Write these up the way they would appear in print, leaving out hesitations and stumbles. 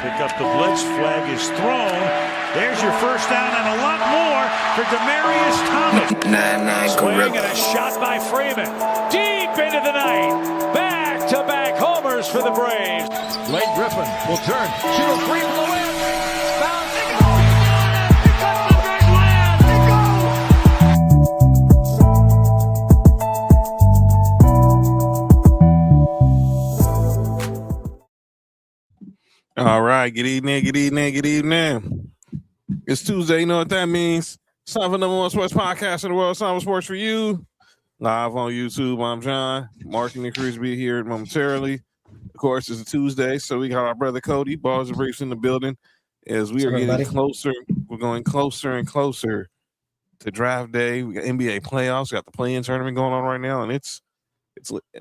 Pick up the blitz. Flag is thrown. There's your first down and a lot more for Demaryius Thomas. Swing and a shot by Freeman. Deep into the night. Back-to-back homers for the Braves. Blake Griffin will turn. Shoot a three from the win. Bounce. They go. Pick up the big land. They go. All right. Good evening. It's Tuesday. You know what that means? It's time for number one sports podcast in the world. It's time for sports for you. Live on YouTube. I'm John. Marking and Chris be here momentarily. Of course, it's a Tuesday, so we got our brother Cody, Balls and Briefs in the building. As we are getting closer, we're going closer and closer to draft day. We got NBA playoffs. We got the play-in tournament going on right now, and it's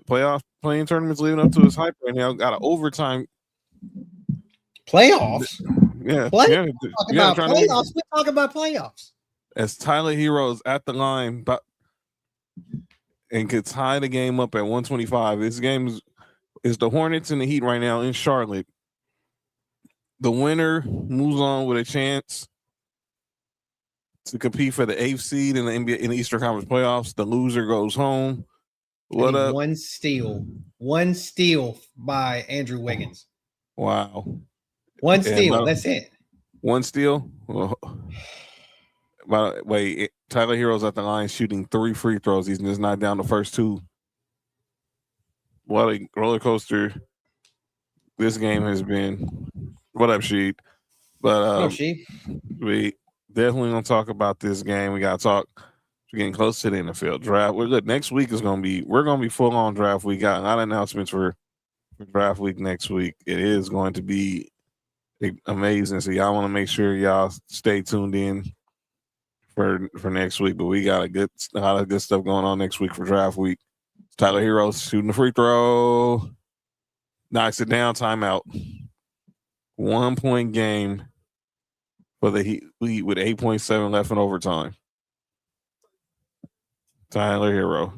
play-in tournament's leading up to its hype right now. Got an overtime playoffs. Yeah, playoffs. We talk about playoffs. As Tyler Hero's at the line, and could tie the game up at 125. This game is the Hornets and the Heat right now in Charlotte. The winner moves on with a chance to compete for the 8th seed in the NBA in the Eastern Conference playoffs. The loser goes home. What up? One steal by Andrew Wiggins. Wow. One steal. That's it. One steal. Well, by the way, Tyler Hero's at the line shooting 3 free throws. He's just not down the first 2. What a roller coaster this game has been. What up, Sheed? But we definitely gonna talk about this game. We gotta talk. We're getting close to the NFL draft. Look, next week is we're gonna be full on draft. We got a lot of announcements for draft week next week. It is going to be amazing. So y'all want to make sure y'all stay tuned in for next week. But we got a lot of good stuff going on next week for draft week. Tyler Hero shooting the free throw, knocks it down, timeout. 1-point game for the Heat with 8.7 left in overtime. Tyler Hero,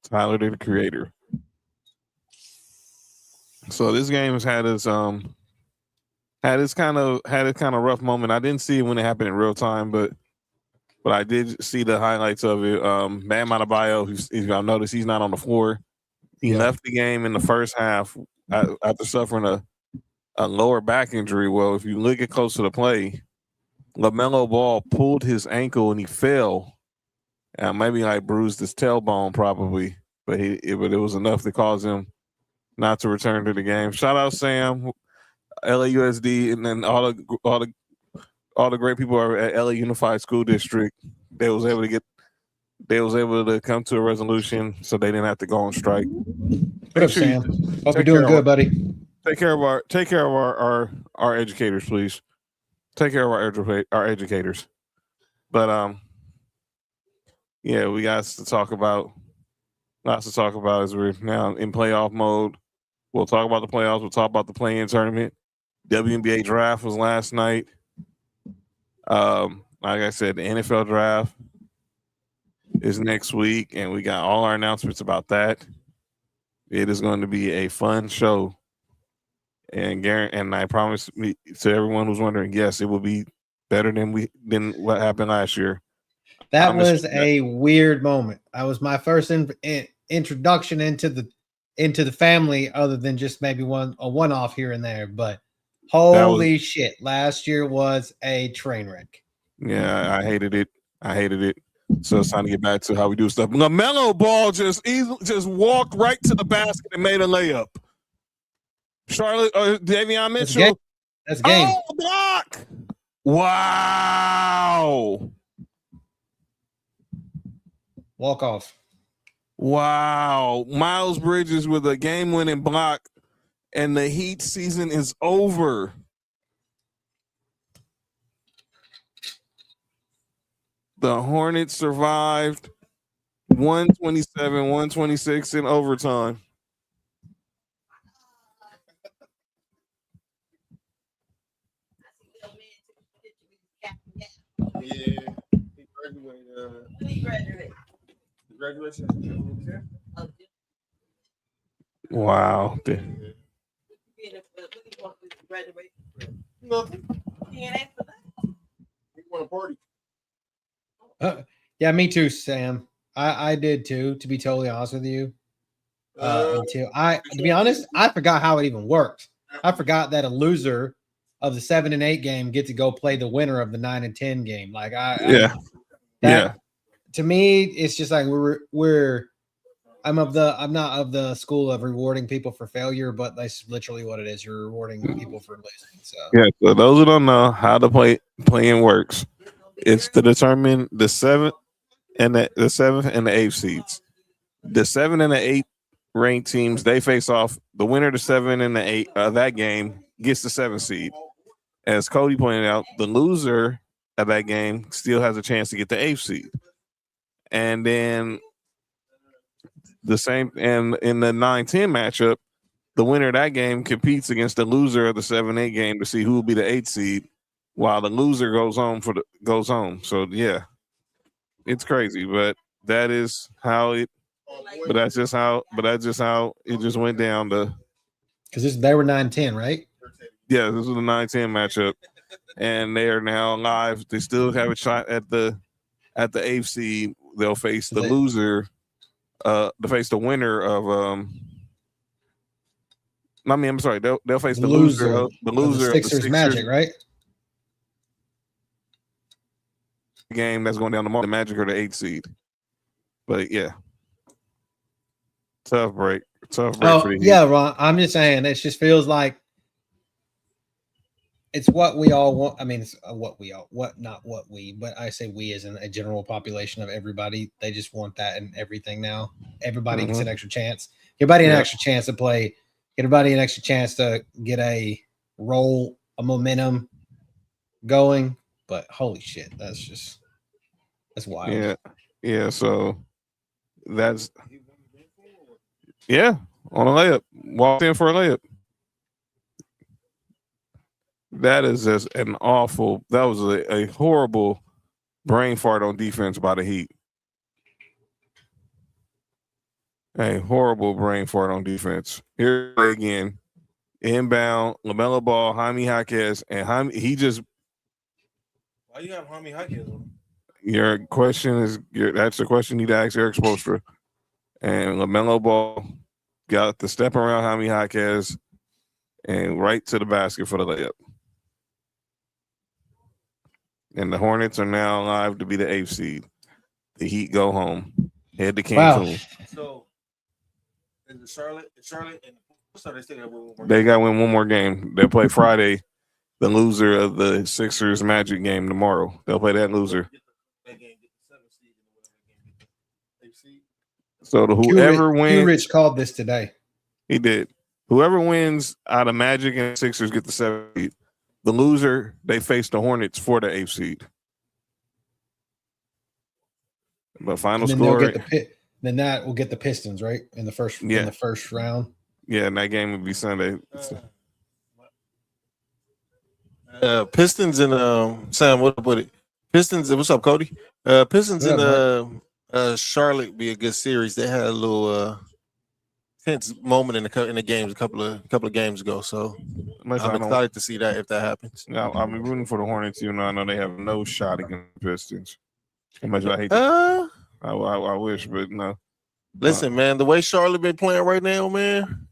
Tyler the creator. So this game has had its kind of rough moment. I didn't see it when it happened in real time, but I did see the highlights of it. Bam Adebayo, y'all notice he's not on the floor. He left the game in the first half after suffering a lower back injury. Well, if you look at close to the play, LaMelo Ball pulled his ankle and he fell. Maybe like bruised his tailbone probably, but it was enough to cause him not to return to the game. Shout out Sam, LAUSD, and then all the great people at LA Unified School District. They was able to come to a resolution so they didn't have to go on strike. What up, Sam? Hope you're doing good, buddy. Take care of our educators, please. Take care of our educators. But yeah, we got lots to talk about as we're now in playoff mode. We'll talk about the playoffs. We'll talk about the play-in tournament. WNBA draft was last night. Like I said, the NFL draft is next week, and we got all our announcements about that. It is going to be a fun show. And I promise to everyone who's wondering, yes, it will be better than what happened last year. That was a weird moment. That was my first introduction into the family, other than just maybe a one-off here and there. But holy shit, last year was a train wreck. Yeah, I hated it. So it's time to get back to how we do stuff. LaMelo Ball just walked right to the basket and made a layup. Charlotte, Davion Mitchell. That's game. Oh, block! Wow. Walk off. Wow. Miles Bridges with a game-winning block, and the Heat season is over. The Hornets survived 127-126 in overtime. Yeah, he graduated. Graduation. Wow. Nothing. We want to party. Yeah, me too, Sam. I did too. To be totally honest with you, to be honest, I forgot how it even works. I forgot that a loser of the 7 and 8 game get to go play the winner of the 9 and 10 game. Like to me, it's just like I'm not of the school of rewarding people for failure, but that's literally what it is. You're rewarding people for losing. So so those who don't know how the playing works, it's to determine the 7th and the 7th and the 8th seeds. The 7 and the 8 ranked teams, they face off. The winner of the 7 and the 8 that game gets the 7th seed. As Cody pointed out, the loser of that game still has a chance to get the 8th seed. And then the same, and in the 9-10 matchup, the winner of that game competes against the loser of the 7-8 game to see who will be the 8th seed, while the loser goes home. So yeah, it's crazy, but that is how it. But that's just how it just went down. Because they were 9-10, right? Yeah, this was the 9-10 matchup, and they are now live. They still have a shot at the 8th seed. They'll face the loser. To face the winner of I'm sorry. They'll face the loser of the Sixers Magic, right? Game that's going down tomorrow. The Magic or the 8th seed. But yeah, tough break. For the Heat. Yeah, Ron. I'm just saying it just feels like it's what we all want. I mean, it's not what we, but I say we as in a general population of everybody. They just want that and everything now. Everybody gets an extra chance. Everybody an extra chance to play. Everybody an extra chance to get a momentum going. But holy shit, that's wild. Yeah. So that's on a layup. Walked in for a layup. That is just that was a horrible brain fart on defense by the Heat. A horrible brain fart on defense. Here again, inbound, LaMelo Ball, Jaime Jaquez, and he just. Why you have Jaime Jaquez on? Your question is that's the question you need to ask Eric Spoelstra. And LaMelo Ball got the step around Jaime Jaquez and right to the basket for the layup. And the Hornets are now alive to be the 8th seed. The Heat go home. Head to Cancun. Wow. So, is it Charlotte and they still got one more game? They got to win one more game. They'll play Friday. The loser of the Sixers Magic game tomorrow. They'll play that loser. So whoever wins. Rich called this today. He did. Whoever wins out of Magic and Sixers get the 7th seed. The loser, they face the Hornets for the 8th seed. But final score. Then that will get the Pistons, right? In the first round. Yeah, and that game would be Sunday. Pistons and Sam, what up it? Pistons, what's up, Cody? Pistons and Charlotte be a good series. They had a little tense moment in the games a couple of games ago. So I'm excited to see that if that happens. I'll be rooting for the Hornets. You know, I know they have no shot against the Pistons. How much I hate that. I wish, but no. Listen, man, the way Charlotte been playing right now, man,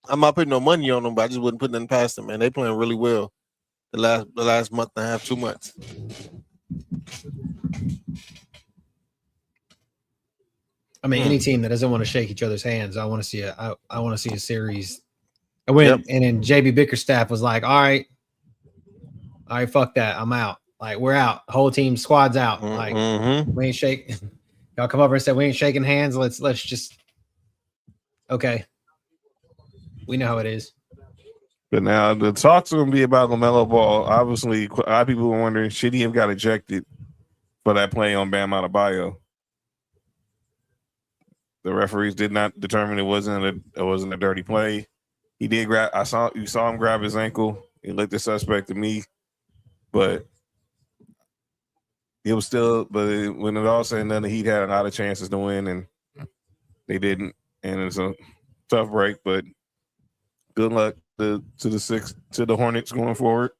I'm not putting no money on them, but I just wouldn't put nothing past them, man. They playing really well the last month and a half, 2 months. I mean, any team that doesn't want to shake each other's hands, I want to see a series. And then JB Bickerstaff was like, all right, fuck that, I'm out. Like, we're out. The whole team, squad's out. Like, we ain't shaking. Y'all come over and said we ain't shaking hands. Let's just. Okay. We know how it is. But now the talks are going to be about LaMelo Ball. Obviously, a lot of people were wondering, should he have got ejected for that play on Bam Adebayo? The referees did not determine it wasn't a dirty play. He did grab. You saw him grab his ankle. He looked the suspect to me, but it was still. But when it all said and done, the Heat had a lot of chances to win, and they didn't. And it's a tough break, but good luck to the Hornets going forward,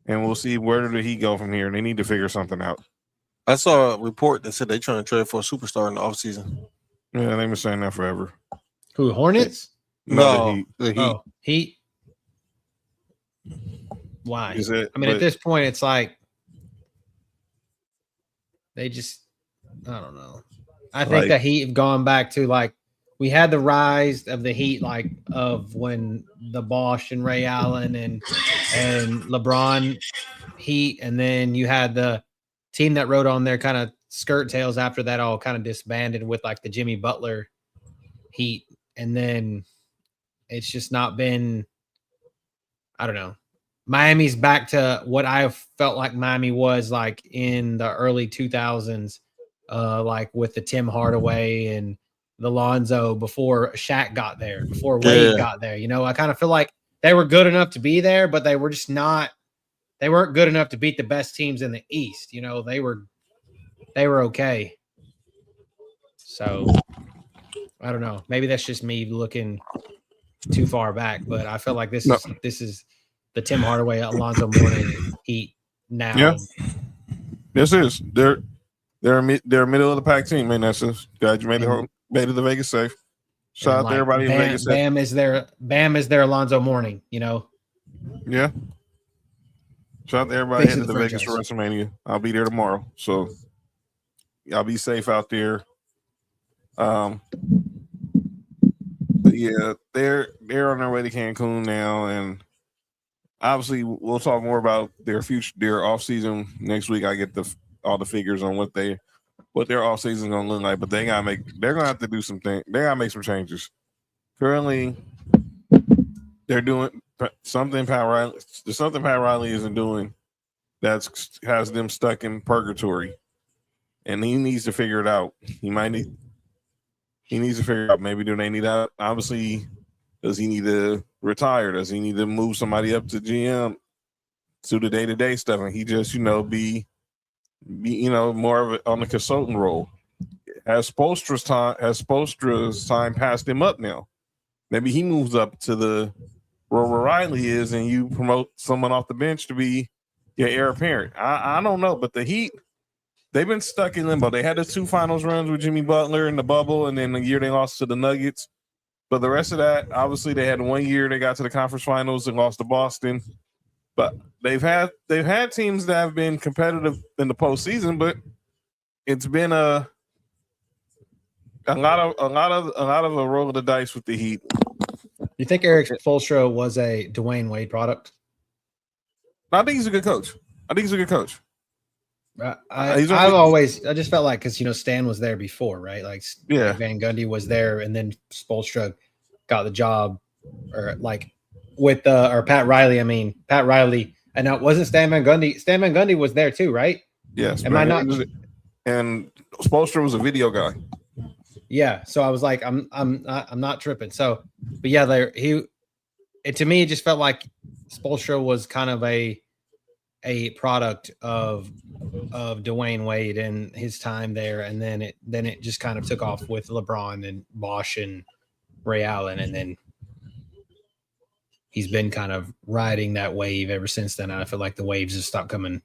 and we'll see where did he go from here. They need to figure something out. I saw a report that said they're trying to trade for a superstar in the offseason. Yeah, they've been saying that forever. Who, Hornets? No, the Heat. Oh, Heat. Why? At this point, it's like they just, I don't know. I think the Heat have gone back to like, we had the rise of the Heat, like of when the Bosh and Ray Allen and LeBron Heat, and then you had the team that rode on their kind of skirt tails after that all kind of disbanded with like the Jimmy Butler Heat, and then it's just not been, I don't know. Miami's back to what I felt like Miami was like in the early 2000s, like with the Tim Hardaway and the Lonzo before Shaq got there, before Wade got there. You know, I kind of feel like they were good enough to be there, but they were just not. They weren't good enough to beat the best teams in the East. You know, they were okay. So I don't know. Maybe that's just me looking too far back, but I feel like this is the Tim Hardaway, Alonzo Mourning Heat now. Yeah, this is they're a middle of the pack team, man. That's just glad you made it to Vegas safe. Shout out to everybody in Vegas. Bam is their Alonzo Mourning, you know. Yeah. Shout out to everybody headed to Vegas for WrestleMania. I'll be there tomorrow, so y'all be safe out there. But yeah, they're on their way to Cancun now, and obviously we'll talk more about their future, their off season next week. I get all the figures on what their off season is gonna look like, but they're gonna have to do some things. They gotta make some changes. Currently, they're doing something Pat Riley isn't doing that has them stuck in purgatory, and he needs to figure it out. He needs to figure out, maybe do they need that? Obviously, does he need to retire? Does he need to move somebody up to GM to the day-to-day stuff? And he just, be more of on the consultant role. Has Spoelstra's time passed him up now? Maybe he moves up to the where Riley is, and you promote someone off the bench to be your heir apparent. I don't know, but the Heat, they've been stuck in limbo. They had the 2 finals runs with Jimmy Butler in the bubble, and then the year they lost to the Nuggets. But the rest of that, obviously, they had 1 year they got to the conference finals and lost to Boston. But they've had teams that have been competitive in the postseason, but it's been a lot of a roll of the dice with the Heat. You think Eric Spoelstra was a Dwayne Wade product? I think he's a good coach. I just felt like, because Stan was there before, right? Like Van Gundy was there, and then Spoelstra got the job, or like with or Pat Riley. I mean, Pat Riley, and it wasn't Stan Van Gundy. Stan Van Gundy was there too, right? Yes. Am I not? And Spoelstra was a video guy. Yeah. So I was like, I'm not tripping. So, but yeah, to me, it just felt like Spoelstra was kind of a product of Dwayne Wade and his time there, and then it just kind of took off with LeBron and Bosh and Ray Allen, and then he's been kind of riding that wave ever since then. I feel like the waves have stopped coming.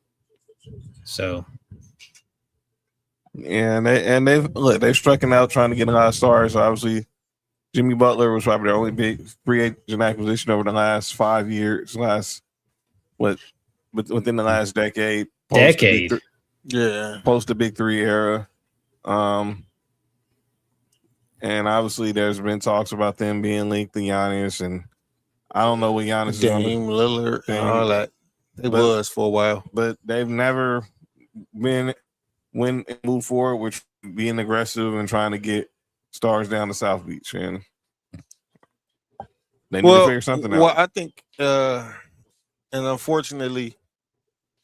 So, yeah, and they've striking out trying to get a lot of stars. Obviously, Jimmy Butler was probably their only big free agent acquisition over the last 5 years. Within the last decade. Post the Big Three era. And obviously there's been talks about them being linked to Giannis, and I don't know what Giannis Dame, Lillard, and all that. It was for a while. But they've never moved forward with being aggressive and trying to get stars down to South Beach. And they need to figure something out. Well, I think and unfortunately,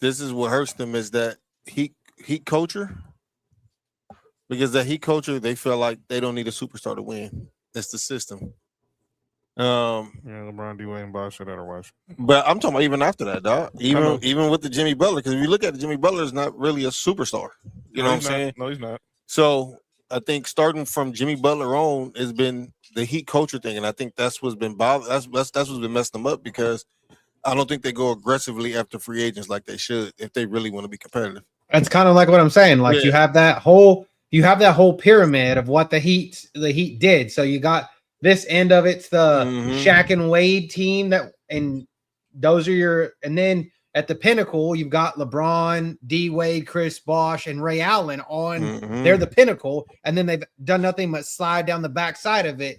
this is what hurts them is that heat culture. Because that heat culture, they feel like they don't need a superstar to win. That's the system. LeBron, D-Wade, and Bosh, otherwise. But I'm talking about even after that, dog. Even with the Jimmy Butler, because if you look at it, Jimmy Butler is not really a superstar. You know what I'm saying? No, he's not. So I think starting from Jimmy Butler on has been the Heat culture thing, and I think that's what's been that's what's been messing them up because I don't think they go aggressively after free agents like they should if they really want to be competitive. That's kind of like what I'm saying. Like Yeah. you have that whole pyramid of what the Heat did. So you got this end of it's the Shaq and Wade team and those are your, and then at the pinnacle you've got LeBron, D Wade, Chris Bosh, and Ray Allen on. They're the pinnacle, and then they've done nothing but slide down the backside of it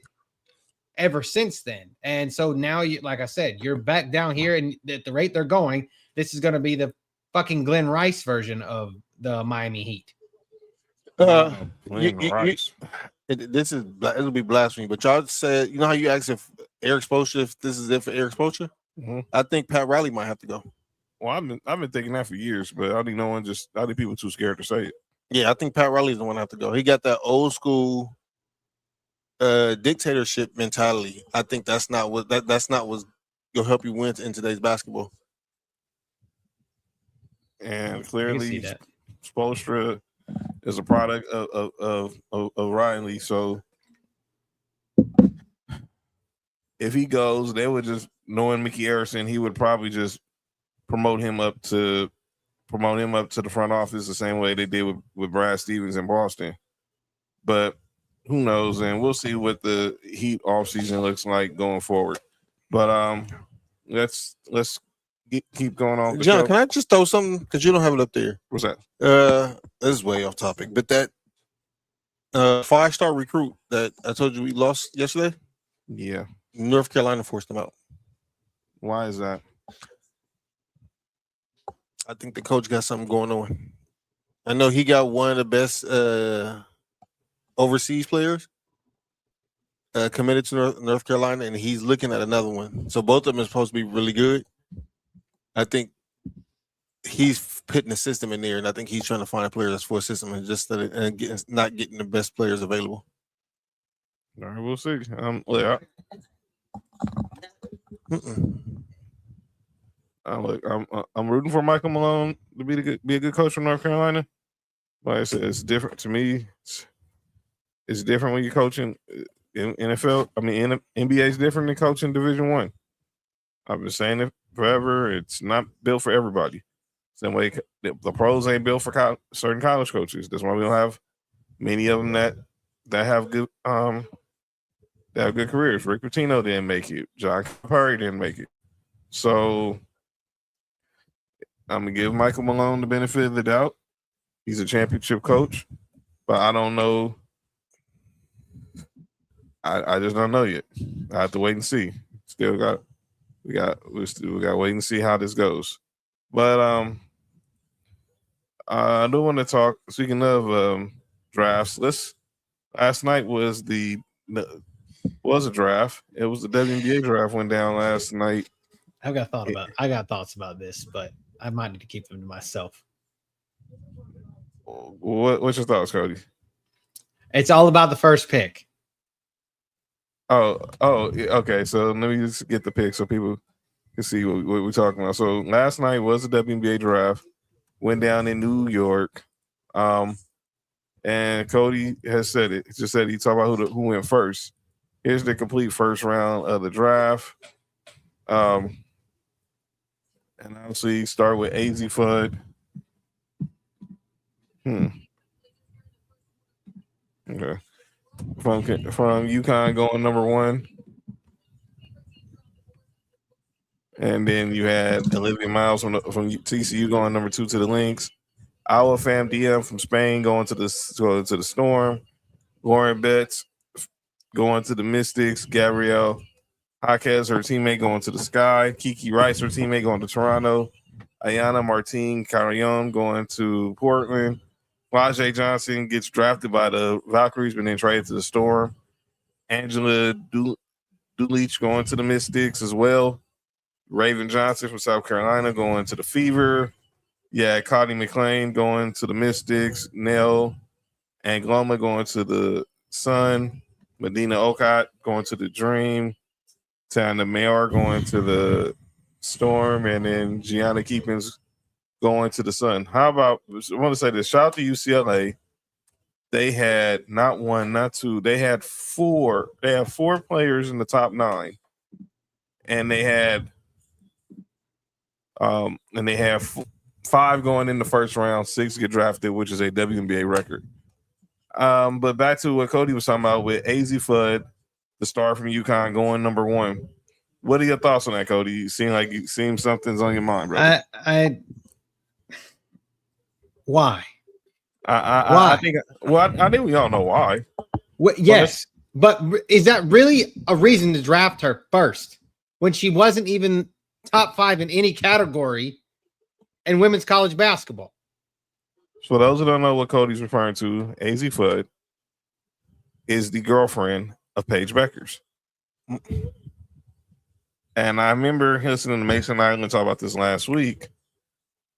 ever since then. And so now you, like I said, you're back down here, and at the rate they're going, this is going to be the fucking Glenn Rice version of the Miami Heat. It'll be blasphemy, but y'all said, you know how you asked if Eric Spoelstra, if this is it for Eric Spoelstra? I think Pat Riley might have to go. Well, I've been thinking that for years, but I think I think people too scared to say it. Yeah, I think Pat Riley's the one to have to go. He got that old school dictatorship mentality. I think that's not what's gonna help you win in today's basketball. And clearly, Spoelstra is a product of Riley. So if he goes, they would just, knowing Mickey Arison, he would probably just promote him up to the front office the same way they did with Brad Stevens in Boston. But who knows? And we'll see what the Heat offseason looks like going forward. But let's keep going on. John, can I just throw something? Because you don't have it up there. What's that? This is way off topic, but that 5-star recruit that I told you we lost yesterday. Yeah, North Carolina forced him out. Why is that? I think the coach got something going on. I know he got one of the best overseas players committed to North Carolina, and he's looking at another one. So both of them are supposed to be really good. I think he's putting a system in there, and I think he's trying to find a player that's for a system and just not getting the best players available. All right, we'll see. I'm rooting for Michael Malone to be a good coach from North Carolina. Like I said, it's different to me. It's different when you're coaching in NFL. I mean, NBA is different than coaching Division I. I've been saying it forever. It's not built for everybody. Same way the pros ain't built for certain college coaches. That's why we don't have many of them that have good careers. Rick Pitino didn't make it. John Curry didn't make it. So I'm gonna give Michael Malone the benefit of the doubt. He's a championship coach, but I don't know. I just don't know yet. I have to wait and see. We got to wait and see how this goes. But I do want to talk. Speaking of drafts, last night was a draft. It was the WNBA draft went down last night. I got thoughts about this, but I might need to keep them to myself. What's your thoughts, Cody? It's all about the first pick. Oh, okay. So let me just get the pick so people can see what we're talking about. So last night was the WNBA draft, went down in New York, and Cody has said it. He just said he talked about who went first. Here's the complete first round of the draft. And obviously start with AZ Fudd. Okay. From UConn going number 1. And then you had Olivia Miles from TCU going number 2 to the Lynx. Our Fam DM from Spain going to the Storm. Lauren Betts going to the Mystics. Gabrielle Jaquez, her teammate, going to the Sky. Kiki Rice, her teammate, going to Toronto. Ayana Martin Carrion going to Portland. Rajay Johnson gets drafted by the Valkyries, but then traded to the Storm. Angela Dulich going to the Mystics as well. Raven Johnson from South Carolina going to the Fever. Yeah, Cotty McClain going to the Mystics. Nell Angloma going to the Sun. Medina Okot going to the Dream. Tana Mayer going to the Storm. And then Gianna Keepins going to the Sun. How about, I want to say this, shout out to UCLA. they had not one, not two. They had four. They have 4 players in the top 9, and they had 5 going in the first round, 6 get drafted, which is a WNBA record. But back to what Cody was talking about with AZ Fudd, the star from UConn, going number 1. What are your thoughts on that, Cody? You seem like something's on your mind, bro. Why? I think we all know why. Yes, but is that really a reason to draft her first when she wasn't even top 5 in any category in women's college basketball? So, for those who don't know what Cody's referring to, AZ Fudd is the girlfriend of Paige Beckers. And I remember listening to Mason Island talk about this last week.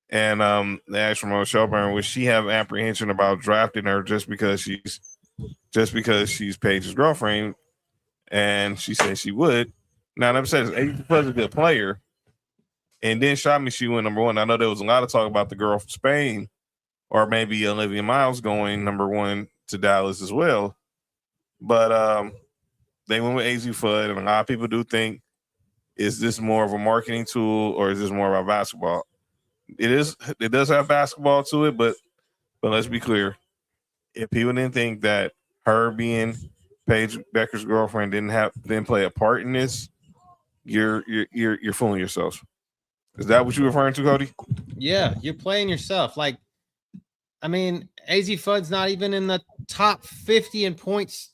And they asked Ramona Shelburne, would she have apprehension about drafting her just because she's Paige's girlfriend? And she said she would. Now, I'm saying AZ Fudd's a good player. And then shot me, she went number 1. I know there was a lot of talk about the girl from Spain, or maybe Olivia Miles going number 1 to Dallas as well. But they went with AZ Fudd, and a lot of people do think, is this more of a marketing tool or is this more about basketball? It does have basketball to it, but let's be clear. If people didn't think that her being Paige Becker's girlfriend didn't play a part in this, you're fooling yourself. Is that what you're referring to, Cody? Yeah, you're playing yourself. Like, I mean, AZ Fudd's not even in the top 50 in points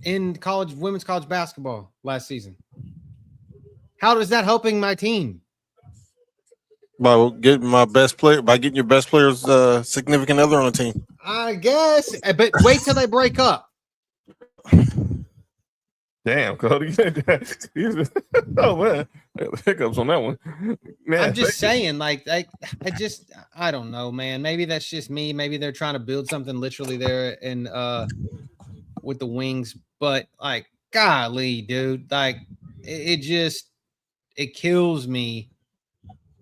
in women's college basketball last season. How is that helping my team? By getting your best player's significant other on the team. I guess, but wait till they break up. Damn, Cody. Oh man, hiccups on that one. Man, I'm just saying, like, I don't know, man. Maybe that's just me. Maybe they're trying to build something literally there and with the wings, but like, golly, dude, like, it kills me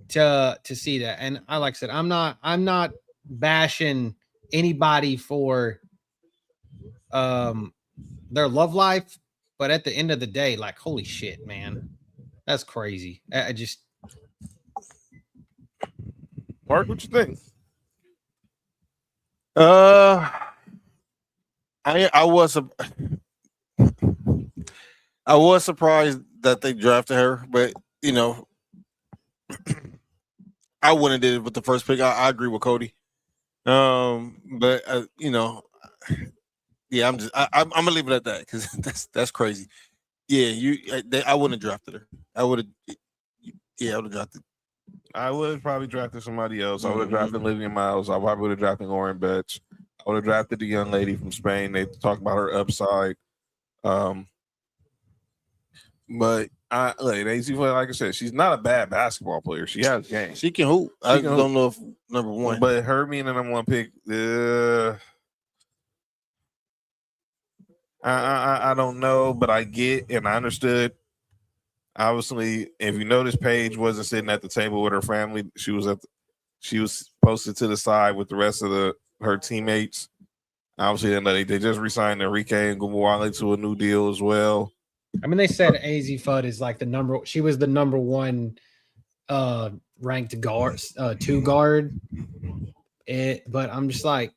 to see that. And like I said, I'm not bashing anybody for their love life, but at the end of the day, like, holy shit, man, that's crazy. I just, Mark, what you think? I was surprised that they drafted her, but I wouldn't did it with the first pick. I agree with Cody. But yeah, I'm gonna leave it at that because that's crazy. Yeah, I wouldn't have drafted her. I would have drafted. I would have probably drafted somebody else. I would have drafted Olivia Miles. I probably would have drafted Lauren Betts. I would have drafted the young lady from Spain. They talk about her upside. But AZ, like I said, she's not a bad basketball player. She has game. She can hoop. I don't know if number 1. But her being the number 1 pick, I don't know, but I get and I understood. Obviously, if you notice, Paige wasn't sitting at the table with her family. She was posted to the side with the rest of her teammates. Obviously, they just re-signed Enrique and Gumawale to a new deal as well. I mean, they said AZ Fudd is like she was the number 1 ranked guard, 2 guard. But I'm just like,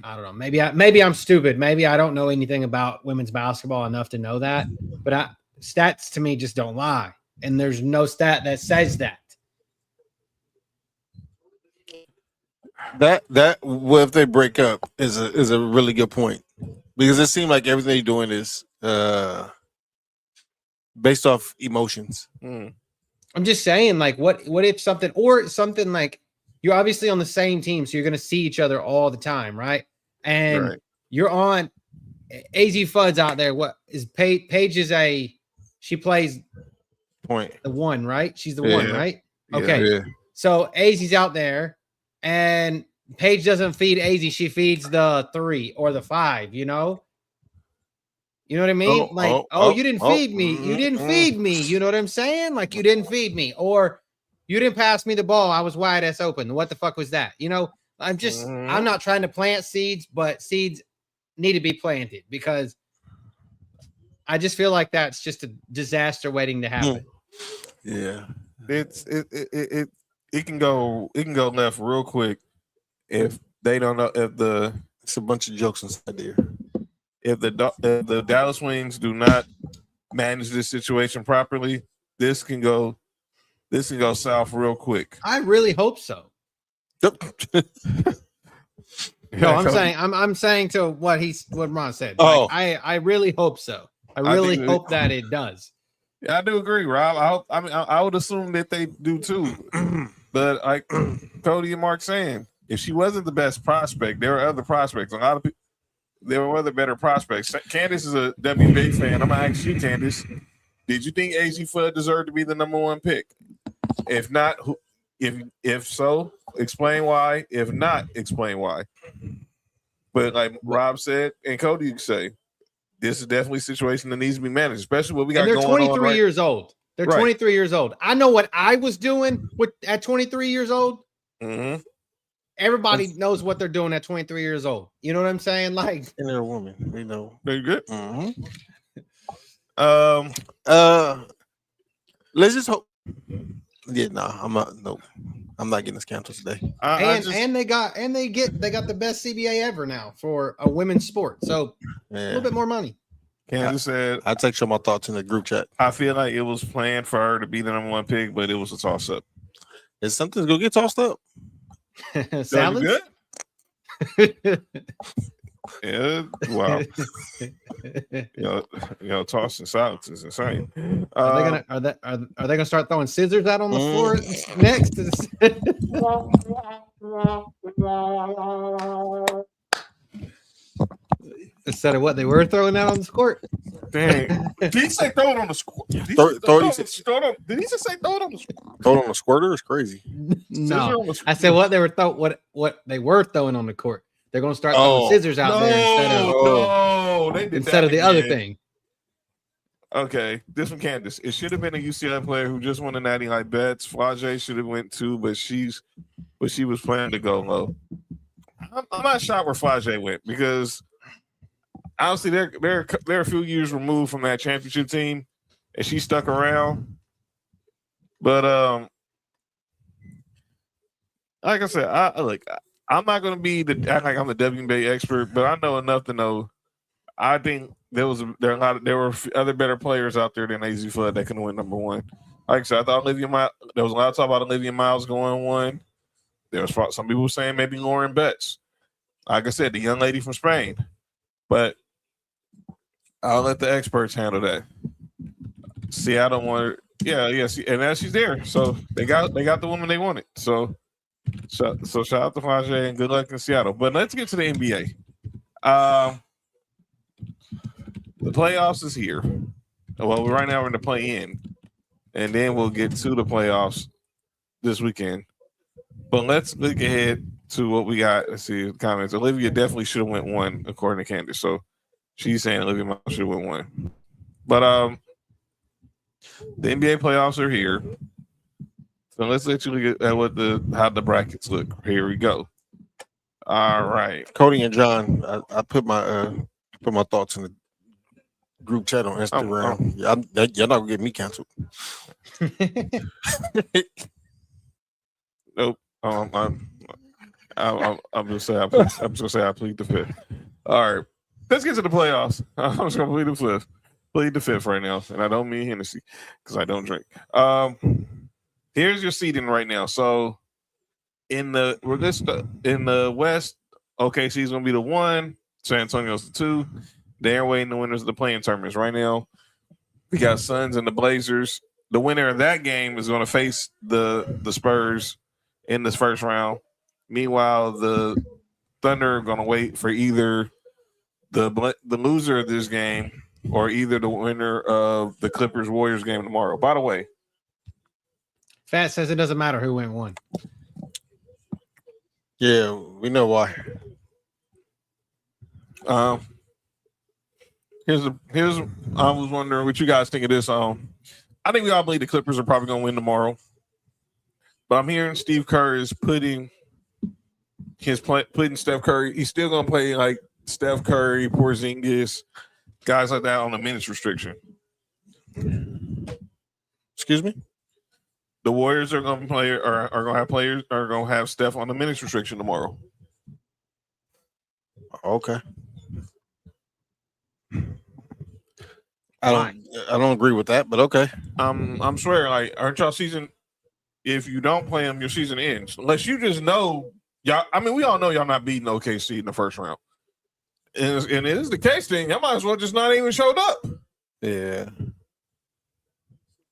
I don't know. Maybe I'm stupid. Maybe I don't know anything about women's basketball enough to know that. But stats to me just don't lie, and there's no stat that says that. That what if they break up is a really good point, because it seemed like everything you're doing is based off emotions. I'm just saying, like, what if something like, you're obviously on the same team, so you're going to see each other all the time, right? And you're on AZ Fudd's out there. What is Paige is she plays point the 1, right? She's the 1, right? Okay. Yeah. So AZ's out there, and Paige doesn't feed AZ. She feeds the 3 or the 5, You know what I mean? You didn't feed me. You didn't feed me. You know what I'm saying? Like, you didn't feed me, or you didn't pass me the ball. I was wide ass open. What the fuck was that? I'm not trying to plant seeds, but seeds need to be planted because I just feel like that's just a disaster waiting to happen. Yeah, it can go left real quick if they don't know it's a bunch of jokes inside there. If the Dallas Wings do not manage this situation properly, this can go south real quick. I really hope so. No, I'm saying to what Ron said. Oh, I really hope so. I really hope that it does. Yeah, I do agree, Rob. I would assume that they do too. But like Cody and Mark saying, if she wasn't the best prospect, there were other prospects. A lot of people, there were other better prospects. Candace is a WNBA fan. I'm gonna ask you, Candace, did you think AZ Fudd deserved to be the number one pick? If not, if so, explain why. If not, explain why. But like Rob said, and Cody say, this is definitely a situation that needs to be managed, especially what we got going on. They're 23 years old. They're 23 years old. I know what I was doing at 23 years old. Mm-hmm. Everybody knows what they're doing at 23 years old. You know what I'm saying? Like, and they're a woman. We know. Very good. Mm-hmm. Let's just hope. Yeah, I'm not. No, I'm not getting this canceled today. They got the best CBA ever now for a women's sport. So a little bit more money. Candace said, "I'll text you my thoughts in the group chat." I feel like it was planned for her to be the number one pick, but it was a toss up. Is something gonna get tossed up? Salads? Good? Yeah, wow. Tossing salads is insane. Are they gonna start throwing scissors out on the floor next? Instead of what they were throwing out on the court. Dang. Did he say throw it on the squirt? Did he just say throw it on the squirt? Throw it on the squirter is crazy. No, I said what they were throwing on the court. They're going to start throwing scissors out there instead of the other thing. Okay, this from Candace. It should have been a UCLA player who just won a natty like Betts. Flage should have went too, but she was planning to go low. I'm not shocked where Flage went because honestly, they're a few years removed from that championship team, and she stuck around. But like I said, I'm not going to be act like I'm the WNBA expert, but I know enough to know. I think there were other better players out there than AZ Fudd that could win number one. Like I said, I thought there was a lot of talk about Olivia Miles going one. There was some people saying maybe Lauren Betts. Like I said, the young lady from Spain. But I'll let the experts handle that. Seattle wanted, and now she's there. So they got the woman they wanted. So shout out to Flage and good luck in Seattle. But let's get to the NBA. The playoffs is here. Well, right now we're in the play-in, and then we'll get to the playoffs this weekend. But let's look ahead to what we got. Let's see the comments. Olivia definitely should have went one, according to Candace. So she's saying Olivia Miles should have went one. But the NBA playoffs are here. So let's let you look at how the brackets look. Here we go. All right, Cody and John, I put my thoughts in the group chat on Instagram. You're not gonna get me canceled. Nope. I'm gonna say I plead the fifth. All right, let's get to the playoffs. I'm just gonna plead the fifth right now, and I don't mean Hennessy because I don't drink. Here's your seeding right now. So in the West, OKC's gonna be the 1, San Antonio's the 2. They're waiting the winners of the playing tournaments right now. We got Suns and the Blazers. The winner of that game is going to face the Spurs in this first round. Meanwhile, the Thunder are going to wait for either the loser of this game or either the winner of the Clippers Warriors game tomorrow. By the way, Fat says it doesn't matter who went one. Yeah, we know why. Here's I was wondering what you guys think of this. I think we all believe the Clippers are probably going to win tomorrow, but I'm hearing Steve Kerr is putting putting Steph Curry. He's still gonna play like Steph Curry, Porzingis, guys like that on the minutes restriction. Excuse me. The Warriors are gonna play are gonna have players are gonna have Steph on the minutes restriction tomorrow. Okay. I don't agree with that, but okay. I'm swearing, like, aren't y'all season? If you don't play them, your season ends. Unless you just know y'all. I mean, we all know y'all not beating OKC in the first round. And it is the case thing. Y'all might as well just not even showed up. Yeah.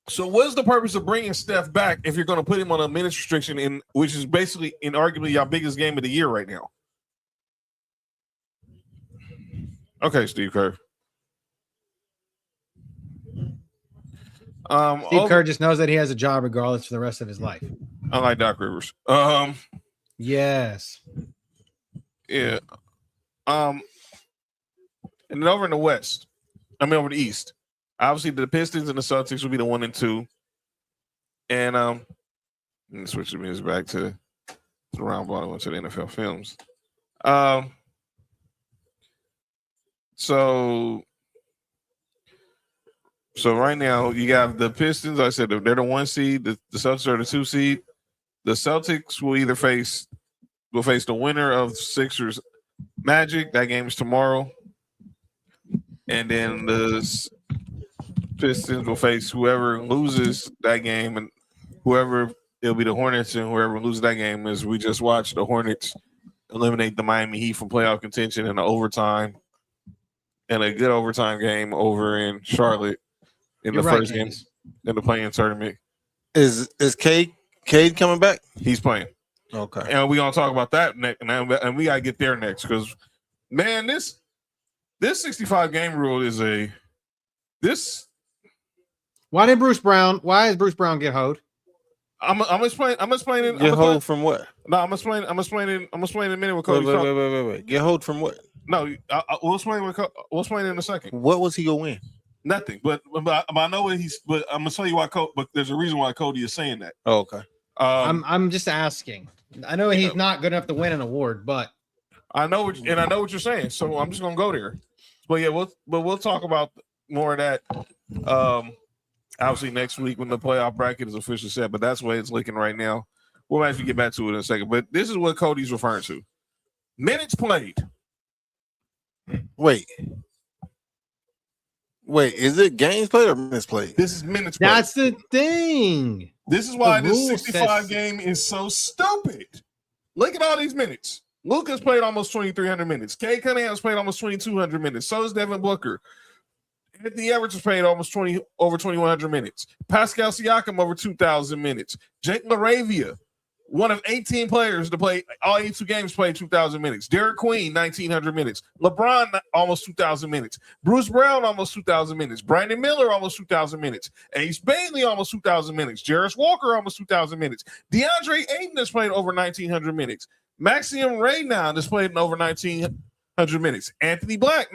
So what's the purpose of bringing Steph back if you're going to put him on a minutes restriction, which is basically arguably your biggest game of the year right now? Okay, Steve Kerr. Steve Kerr just knows that he has a job regardless for the rest of his life. Unlike Doc Rivers. Yes. Yeah. And then over in the West, over the East, obviously the Pistons and the Celtics will be the 1 and 2. And let me switch the music back to the round bottom into the NFL films. So right now you got the Pistons. I said they're the 1 seed. The Celtics are the 2 seed. The Celtics will either face the winner of Sixers Magic. That game is tomorrow. And then the Pistons will face whoever loses that game, and it'll be the Hornets, and whoever loses that game is we just watched the Hornets eliminate the Miami Heat from playoff contention in the overtime, and a good overtime game over in Charlotte in the first game in the play-in tournament. Is Cade coming back? He's playing. Okay. And we're gonna talk about that next, and we gotta get there next because, man, this 65 game rule is Why is Bruce Brown get hoed? I'm explaining. Get hold from what? No, I'm explaining in a minute with Cody. Wait. Get hold from what? No, we'll explain. We'll explain in a second. What was he gonna win? Nothing. But I know what he's. But I'm gonna tell you why. But there's a reason why Cody is saying that. Oh, okay. I'm just asking. I know he's not good enough to win an award, but I know what you're saying. So I'm just gonna go there. But yeah, we'll talk about more of that. Obviously next week when the playoff bracket is officially set, but that's the way it's looking right now. We'll actually get back to it in a second. But this is what Cody's referring to. Minutes played. Wait, is it games played or minutes played? This is minutes played. That's the thing. This is why this 65 game is so stupid. Look at all these minutes. Luka's played almost 2,300 minutes. Cade Cunningham's played almost 2,200 minutes. So is Devin Booker. Anthony Edwards has played almost over 2,100 minutes. Pascal Siakam over 2,000 minutes. Jake LaRavia, one of 18 players to play all 82 games, played 2,000 minutes. Derek Queen, 1,900 minutes. LeBron, almost 2,000 minutes. Bruce Brown, almost 2,000 minutes. Brandon Miller, almost 2,000 minutes. Ace Bailey, almost 2,000 minutes. Jarris Walker, almost 2,000 minutes. DeAndre Ayton has played over 1,900 minutes. Maxime Raynaud has played in over 1,900 minutes. Anthony Black,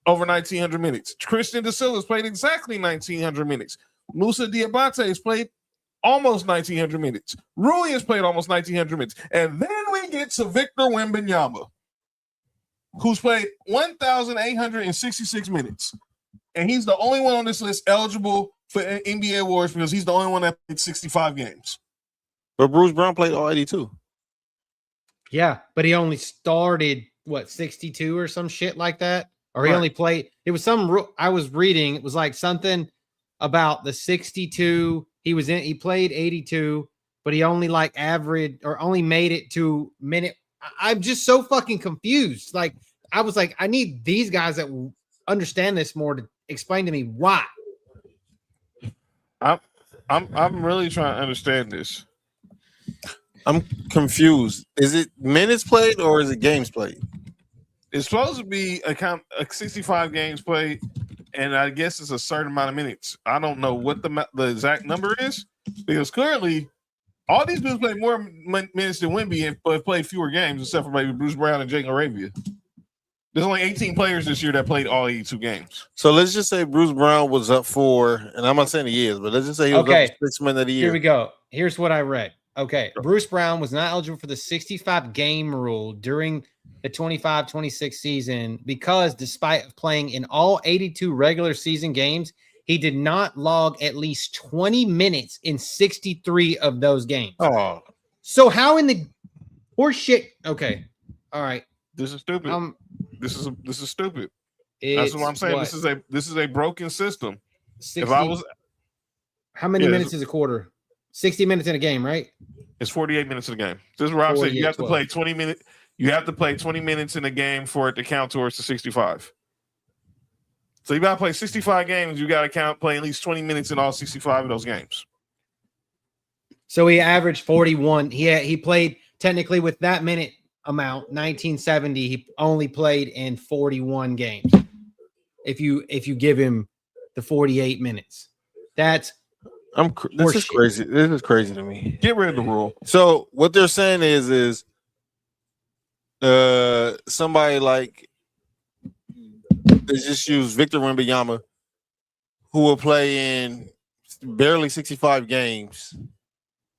over 1,900 minutes. Christian De Silva has played exactly 1,900 minutes. Musa Diabate has played almost 1,900 minutes. Rui has played almost 1,900 minutes. And then we get to Victor Wembanyama, who's played 1,866 minutes. And he's the only one on this list eligible for NBA awards because he's the only one that played 65 games. But Bruce Brown played all 82. Yeah, but he only started, 62 or some shit like that? Or he only played, it was I was reading, it was like something about the 62. He played 82, but he only averaged or only made it to minute. I'm just so fucking confused. I was like, I need these guys that understand this more to explain to me why. I'm really trying to understand this. I'm confused. Is it minutes played or is it games played? It's supposed to be a 65 games played, and I guess it's a certain amount of minutes. I don't know what the exact number is because clearly all these dudes played more minutes than Wemby but played fewer games, except for maybe Bruce Brown and Jake LaRavia. There's only 18 players this year that played all 82 games. So let's just say Bruce Brown was up for, and I'm not saying he is, but let's just say he was up for 6 men of the year. Here we go. Here's what I read. Okay. Bruce Brown was not eligible for the 65 game rule during the 25-26 season because despite playing in all 82 regular season games, he did not log at least 20 minutes in 63 of those games. Oh, so how in the horse shit? Okay. All right. This is stupid. This is stupid. That's what I'm saying. What? This is a broken system. 60, if I was, how many minutes is a quarter? 60 minutes in a game, right? It's 48 minutes in a game. This is where I'm saying you have to play 20 minutes. You have to play 20 minutes in a game for it to count towards the 65. So you got to play 65 games. You got to play at least 20 minutes in all 65 of those games. So he averaged 41. He played technically with that minute amount. 1970. He only played in 41 games. If you give him the 48 minutes, this is crazy. This is crazy to me. Get rid of the rule. So what they're saying is somebody like they just use Victor Wembanyama, who will play in barely 65 games,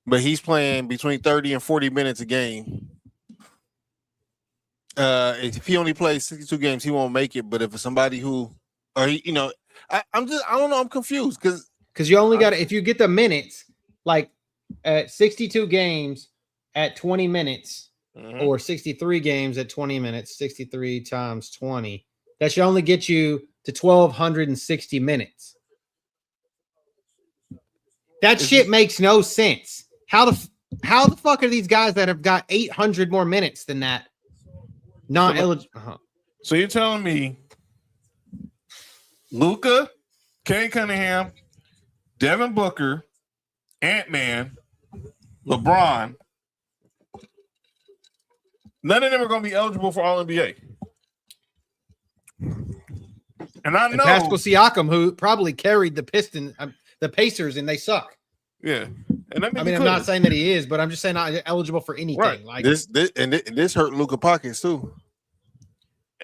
but he's playing between 30 and 40 minutes a game. If he only plays 62 games, he won't make it. But if it's somebody who, or I don't know, I'm confused because you only got if you get the minutes like at 62 games at 20 minutes or 63 games at 20 minutes, 63 times 20. That should only get you to 1,260 minutes. That shit makes no sense. How the fuck are these guys that have got 800 more minutes than that not eligible? Uh-huh. So you're telling me Luka, Kay Cunningham, Devin Booker, Ant-Man, LeBron, none of them are going to be eligible for All-NBA. And I know Pascal Siakam, who probably carried the Pacers, and they suck. Yeah, and I'm not saying that he is, but I'm just saying not eligible for anything. Right. Like this hurt Luka pockets too.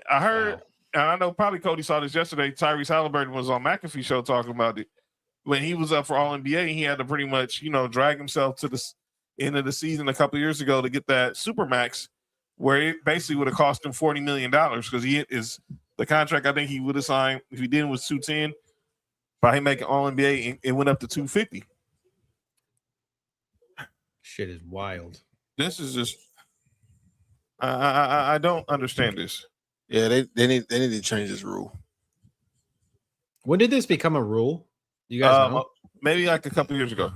I heard, and I know probably Cody saw this yesterday. Tyrese Halliburton was on McAfee show talking about it when he was up for All NBA. He had to pretty much, drag himself to the end of the season a couple of years ago to get that Supermax, where it basically would have cost him $40 million because he is. The contract I think he would have signed if he didn't was 210. By him making All NBA, it went up to 250. Shit is wild. This is just I don't understand this. Yeah, they need to change this rule. When did this become a rule? You guys know? Maybe like a couple years ago.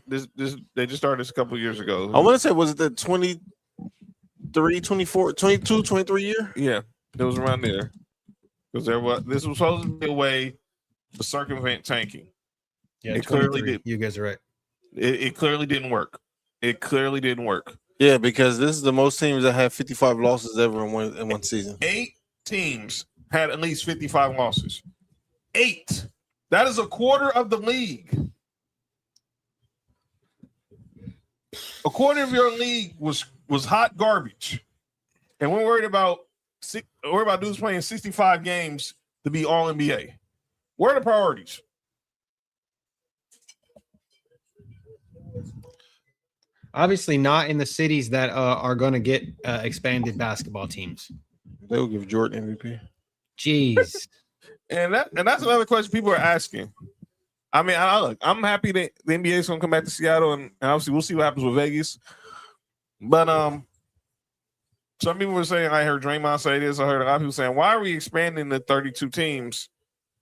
They just started this a couple of years ago. I want to say, was it the 23, 24, 22, 23 year? Yeah. It was around there because this was supposed to be a way to circumvent tanking. Yeah, it clearly did. You guys are right. It clearly didn't work. It clearly didn't work. Yeah, because this is the most teams that have 55 losses ever in one season. 8 teams had at least 55 losses. 8. That is a quarter of the league. A quarter of your league was hot garbage, and we're worried about dudes playing 65 games to be All NBA. Where are the priorities? Obviously, not in the cities that are going to get expanded basketball teams. They'll give Jordan MVP. Jeez, and that's another question people are asking. I mean, I'm happy that the NBA is going to come back to Seattle, and obviously we'll see what happens with Vegas. But some people were saying, I heard Draymond say this. I heard a lot of people saying, why are we expanding to 32 teams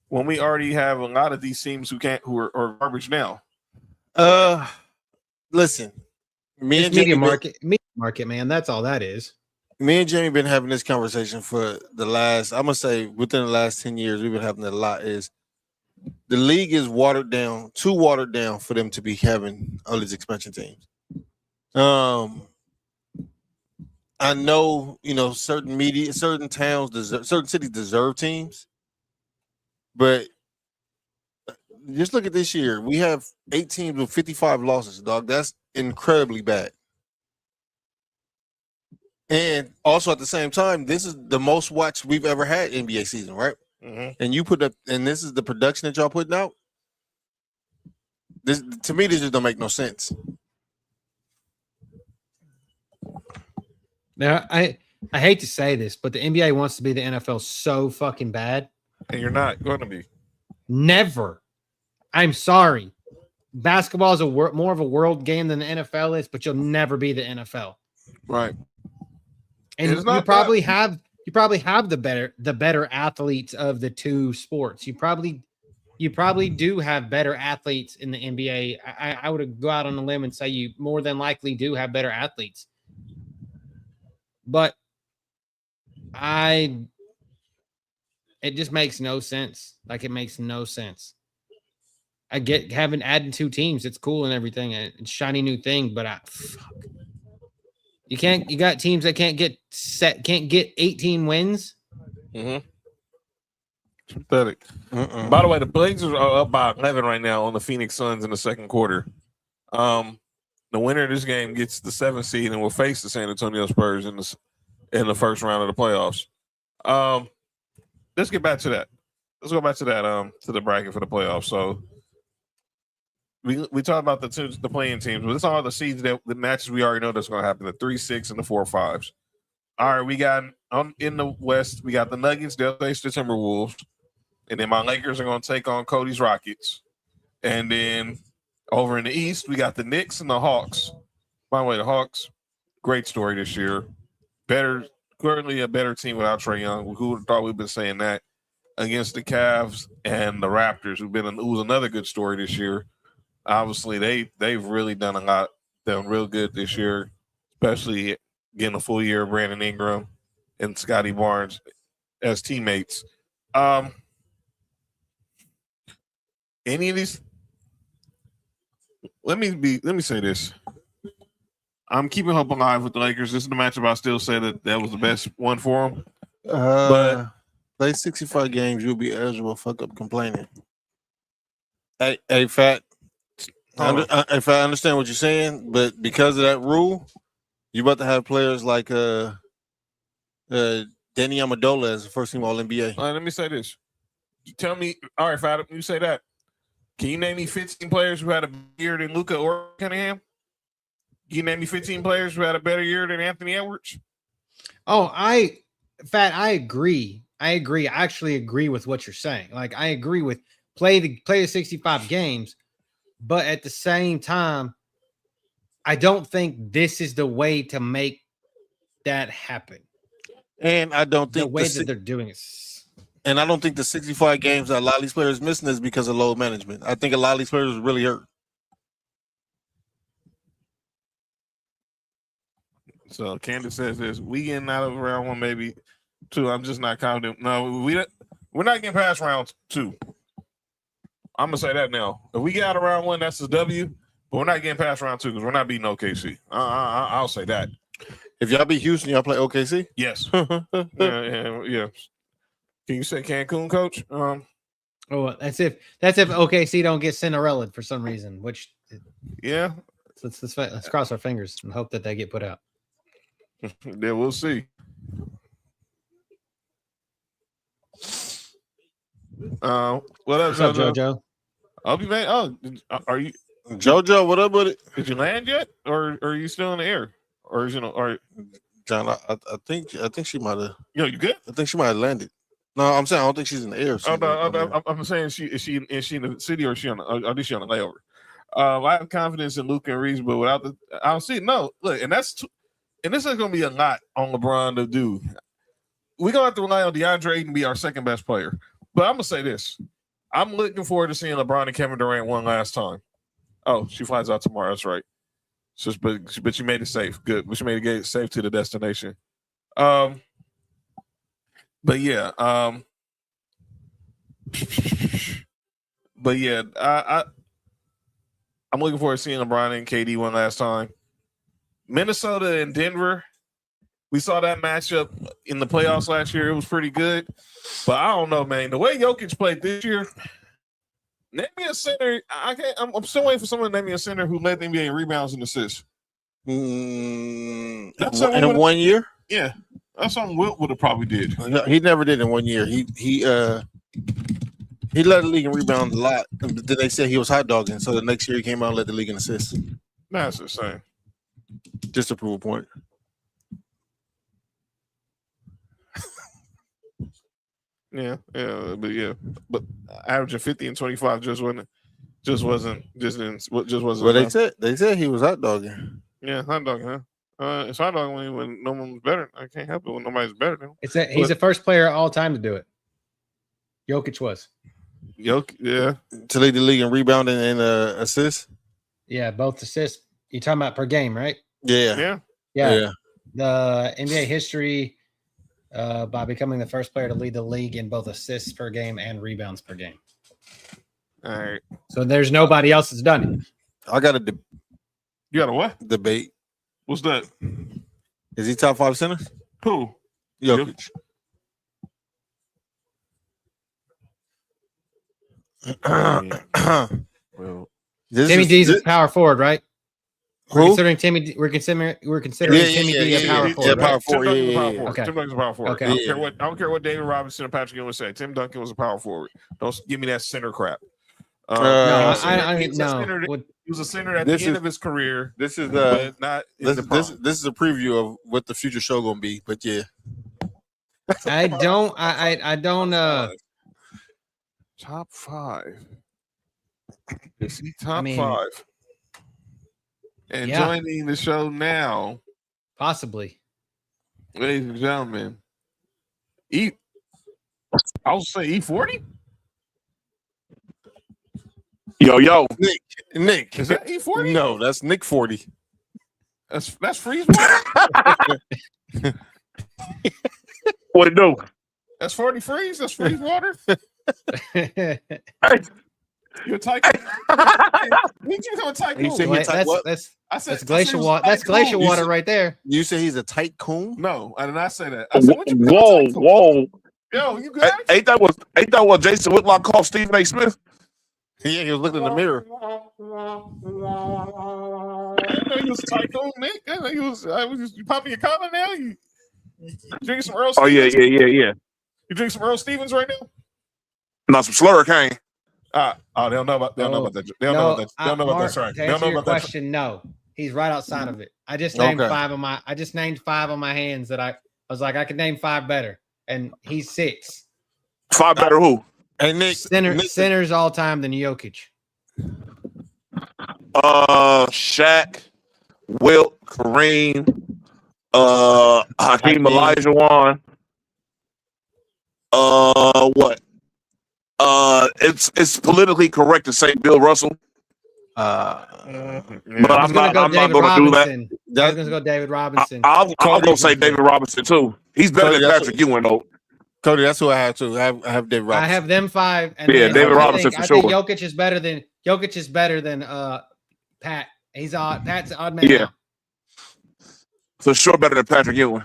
when we already have a lot of these teams who are garbage now? Listen, media market, man. That's all that is. Me and Jamie been having this conversation for the last, I'm gonna say within the last 10 years, we've been having it a lot. Is the league is too watered down for them to be having all these expansion teams. I know, certain towns, certain cities deserve teams, but just look at this year. We have 8 teams with 55 losses, dog. That's incredibly bad. And also at the same time, this is the most watched we've ever had NBA season, right? Mm-hmm. And you put up, and this is the production that y'all putting out. This, to me, this just don't make no sense. Now, I hate to say this, but the NBA wants to be the NFL so fucking bad. And you're not going to be. Never. I'm sorry. Basketball is more of a world game than the NFL is, but you'll never be the NFL. Right. And you probably have the better athletes of the two sports. You probably do have better athletes in the NBA. I would go out on a limb and say you more than likely do have better athletes. But it just makes no sense. Like, it makes no sense. I get having added 2 teams. It's cool and everything. It's a shiny new thing, but fuck. You got teams that can't get 18 wins. Mm-hmm. Pathetic. By the way, the Blazers are up by 11 right now on the Phoenix Suns in the second quarter. The winner of this game gets the 7th seed and will face the San Antonio Spurs in the first round of the playoffs. Let's get back to that. Let's go back to that to the bracket for the playoffs. So we talked about the playing teams, but it's all the seeds the matches we already know that's going to happen: the 3, 6, and the 4, 5s. All right, we got in the West, we got the Nuggets. They'll face the Timberwolves, and then my Lakers are going to take on Cody's Rockets. And then over in the East, we got the Knicks and the Hawks. By the way, the Hawks, great story this year. Currently a better team without Trae Young. Who would have thought we've been saying that? Against the Cavs and the Raptors, who was another good story this year. Obviously, they've really done a lot, done real good this year, especially getting a full year of Brandon Ingram and Scotty Barnes as teammates. Any of these? Let me say this. I'm keeping hope alive with the Lakers. This is the matchup I still say that was the best one for them. But play 65 games, you'll be eligible. Fuck up complaining. Hey, Fat. If I understand what you're saying, but because of that rule, you're about to have players like Danny Amendola as the first team All NBA. All right, let me say this. Tell me, all right, Fat, you say that. Can you name me 15 players who had a better year than Luka or Cunningham? Can you name me 15 players who had a better year than Anthony Edwards? Oh, I agree. I actually agree with what you're saying. Like, I agree with play the 65 games. But at the same time, I don't think this is the way to make that happen. And I don't think the way that they're doing it. And I don't think the 65 games that a lot of these players missing is because of load management. I think a lot of these players really hurt. So Candace says this: we getting out of round 1, maybe 2. I'm just not confident. No, we're not getting past round 2. I'm gonna say that now. If we get out of round 1, that's a W. But we're not getting past round 2 because we're not beating OKC. I'll say that. If y'all beat Houston, y'all play OKC? Yes. yeah. Can you say Cancun, Coach? Oh, that's if OKC don't get Cinderella for some reason. Which, yeah. Let's cross our fingers and hope that they get put out. Yeah, we'll see. What up, JoJo? I'll be back. Oh, are you JoJo? What up with it? Did you land yet, or are you still in the air? Or John? I think she might have. Yo, you good? I think she might have landed. No, I'm saying I don't think she's in the air. I'm saying is she in the city or is she on the layover? I have confidence in Luka and Reeves, but without I don't see it. No, look, and this is going to be a lot on LeBron to do. We're going to have to rely on DeAndre Ayton to be our second best player. But I'm going to say this. I'm looking forward to seeing LeBron and Kevin Durant one last time. Oh, she flies out tomorrow. That's right. But you made it safe. Good. But you made it safe to the destination. But yeah. But yeah, I'm looking forward to seeing LeBron and KD one last time. Minnesota and Denver. We saw that matchup in the playoffs last year. It was pretty good. But I don't know, man. The way Jokic played this year, name me a center. I'm still waiting for someone to name me a center who led the NBA in rebounds and assists. In 1 year? Yeah. That's something Wilt would have probably did. He never did in 1 year. He led the league in rebounds a lot. Then they said he was hot dogging. So the next year he came out and led the league in assists. That's the same. Just to prove a point. Yeah, but averaging 50 and 25 just wasn't Well, they said he was hot dogging. Yeah, hot dogging, huh? It's hot dogging when no one's better. I can't help it when nobody's better than him. He's the first player of all time to do it. Jokic was. Yeah. To lead the league in rebounding and assists. Yeah, both assists. You're talking about per game, right? Yeah. The NBA history by becoming the first player to lead the league in both assists per game and rebounds per game. All right. So there's nobody else that's done it. I got You got a what? debate. What's that? Is he top 5 centers? Who? Jokic. Well, Timmy D's a power forward, right? We're Who? considering Timmy D a power forward. Yeah, power Right? forward. Okay. Tim Duncan's a power forward. Okay. I don't care what David Robinson and Patrick Ewing would say. Tim Duncan was a power forward. Don't give me that center crap. No, he was a center at the end of his career. This is but not in the prime. this is a preview of what the future show gonna be. But yeah, I don't. Top 5. Is he top 5? And joining the show now, Possibly. ladies and gentlemen, I'll say E40. Yo, Nick, Is that E40? No, that's Nick 40. That's freeze water. What it do? That's 40 freeze. That's freeze water. You're a tycoon. You a tycoon. That's glacial water. That's glacial water right there. You say he's a tight coon? No, I did not say that. I said, Whoa. Yo, you good? Ain't that what Jason Whitlock called Stephen A. Smith? Yeah, he was looking in the mirror. I didn't know he was a tycoon, Nick. I didn't know he was. You popping your collar now? You drinking some Earl Stevens? Oh yeah. You drink some Earl Stevens right now? Not some Slurricane. They don't know about that. They don't know about that. They don't know about that. Sorry. To answer your question, no. He's right outside of it. I just named 5 on my hands that I was like, I could name 5 better. And he's 6. 5 better who? Hey Nick, centers all time than Jokic. Shaq, Wilt, Kareem, Hakeem Olajuwon. What? It's politically correct to say Bill Russell. But I'm not going to do that. I was going to go David Robinson. I'll go say David Robinson too. He's better than Patrick Ewing though. Cody, that's who I have too. I have David Robinson. I have them 5. And David Robinson for sure. I think Jokic is better than Pat. He's odd. Pat's an odd man. Yeah, for sure better than Patrick Ewing.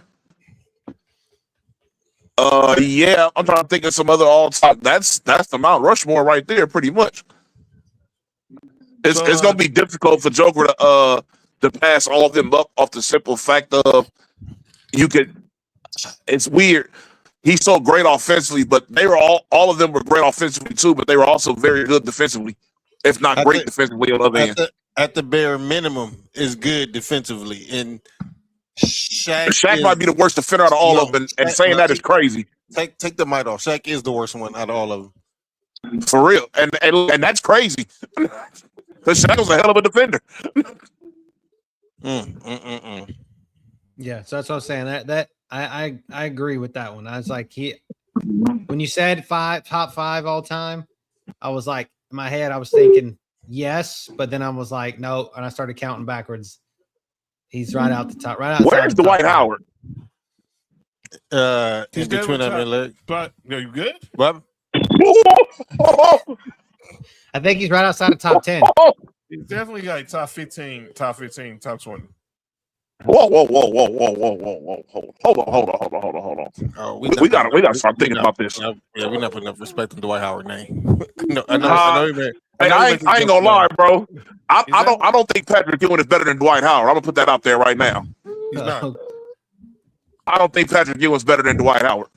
Yeah, I'm trying to think of some other all-time. That's the Mount Rushmore right there, pretty much. It's gonna be difficult for Joker to pass all of them up off the simple fact of you could. It's weird. He's so great offensively, but they were all of them were great offensively too, but they were also very good defensively, if not great defensively on the other end. At the bare minimum, is good defensively, and Shaq might be the worst defender out of all of them, and saying that is crazy. Take the mic off. Shaq is the worst one out of all of them, for real, and that's crazy. Because Shaq was a hell of a defender. Yeah, so that's what I'm saying. That I agree with that one. I was like, when you said top 5 all time, I was like, in my head, I was thinking yes, but then I was like, no, and I started counting backwards. He's right out the top. Right outside. Where's Dwight Howard? He's between them and leg. But you good? What? I think he's right outside the top 10. He's definitely got top 15, top 20. Whoa. Hold on. Oh, we gotta start thinking about this. Yeah, we're not putting enough respect on Dwight Howard's name. No, I know. I ain't gonna lie, bro. I don't think Patrick Ewing is better than Dwight Howard. I'm gonna put that out there right now. He's not. I don't think Patrick Ewing's better than Dwight Howard.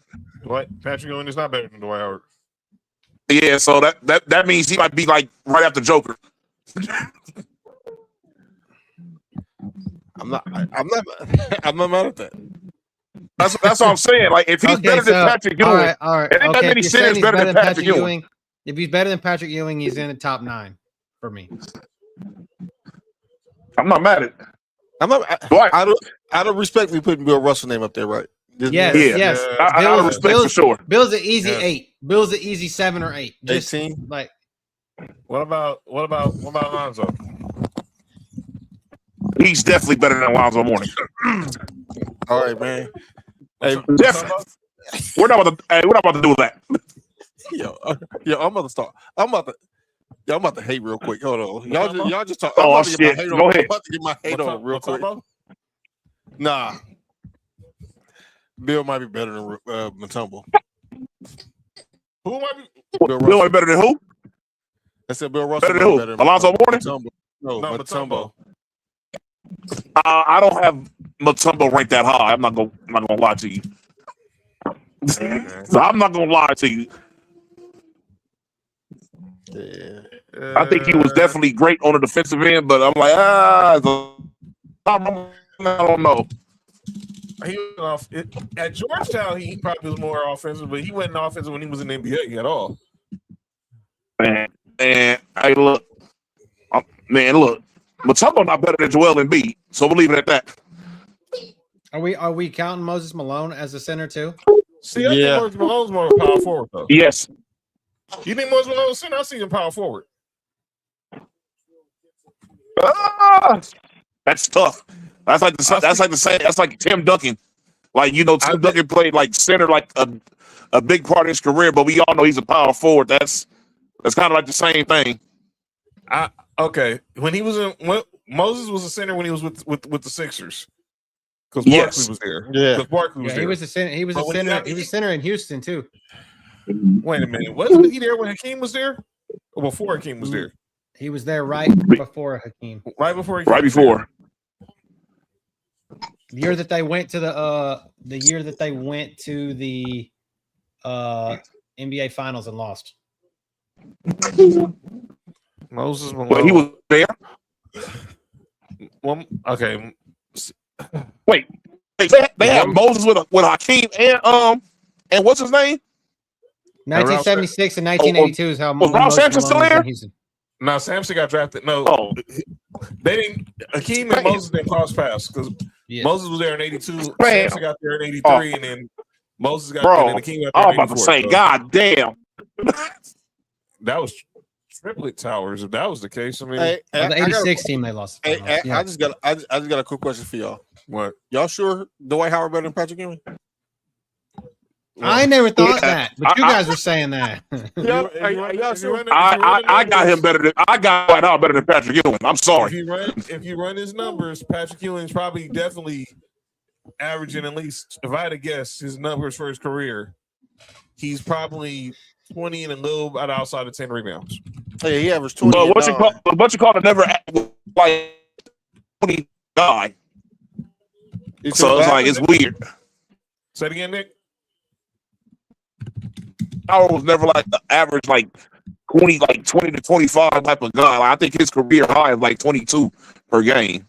Patrick Ewing is not better than Dwight Howard. Yeah, so that means he might be like right after Joker. I'm not mad at that. That's what I'm saying. Like if he's better than Patrick Ewing, all right. and ain't that many centers better than Patrick Ewing. If he's better than Patrick Ewing, he's in the top 9 for me. I'm not mad at it. I'm not. I don't respect me putting Bill Russell name up there, right? Yes. I don't respect for sure. Bill's an easy 8. Bill's an easy 7 or 8. Just 18. like. What about Lonzo? He's definitely better than Alonzo Mourning. All right, man. Hey, definitely. We're not about to do that. Yo, I'm about to start. I'm about to hate real quick. Hold on. Y'all just talk. Oh, shit. Go ahead. I'm about to get my hate on real quick. Nah. Bill might be better than Mutombo. Who might be? Bill might be better than who? I said Bill Russell. Better than who? Alonzo Mourning? No, Mutombo. I don't have Mutombo ranked that high. I'm not gonna lie to you. So I'm not gonna lie to you. Yeah. I think he was definitely great on the defensive end, but I'm like, I don't know. He was off at Georgetown. He probably was more offensive, but he wasn't offensive when he was in the NBA at all. Man, hey, look, Mutombo not better than Joel Embiid, so we'll leave it at that. Are we counting Moses Malone as a center too? See, I think Moses Malone's more of a power forward though. Yes. You think Moses Malone's center? I see him power forward. That's tough. That's like Tim Duncan. Like Tim Duncan played like center like a big part of his career, but we all know he's a power forward. That's kind of like the same thing. Okay. When Moses was a center when he was with the Sixers. Because Barkley was there. Yeah. Because Barkley was there. He was a center. He was a center. He was a center in Houston too. Wait a minute. Wasn't he there when Hakeem was there? Or before Hakeem was there? He was there right before Hakeem. Right before Hakeem. Right before. The year that they went to the NBA Finals and lost. Moses Malone. Well, he was there. Well, okay. Wait, they have Moses with Hakeem and what's his name? 1976 and 1982 is how was Ralph Sampson still there? No, Sampson got drafted. No, they didn't. Hakeem and Moses didn't cross paths because Moses was there in 82. Sampson got there in 83, and then Moses got there, and Hakeem got there. I was about to say, God damn, that was triplet towers. If that was the case, I mean, the 86 team they lost. I just got a quick question for y'all. What? Y'all sure Dwight Howard better than Patrick Ewing? I never thought that, but you guys were saying that. I got him better than Dwight Howard better than Patrick Ewing. I'm sorry. If you run his numbers, Patrick Ewing's probably definitely averaging at least, if I had to guess, his numbers for his career, he's probably 20 and a little bit outside of 10 rebounds. Hey, he averaged 20. What you call it? Never like 20 guy. So it's like it's weird. Say it again, Nick. Howard was never like the average, like 20 to 25 type of guy. Like, I think his career high is like 22 per game.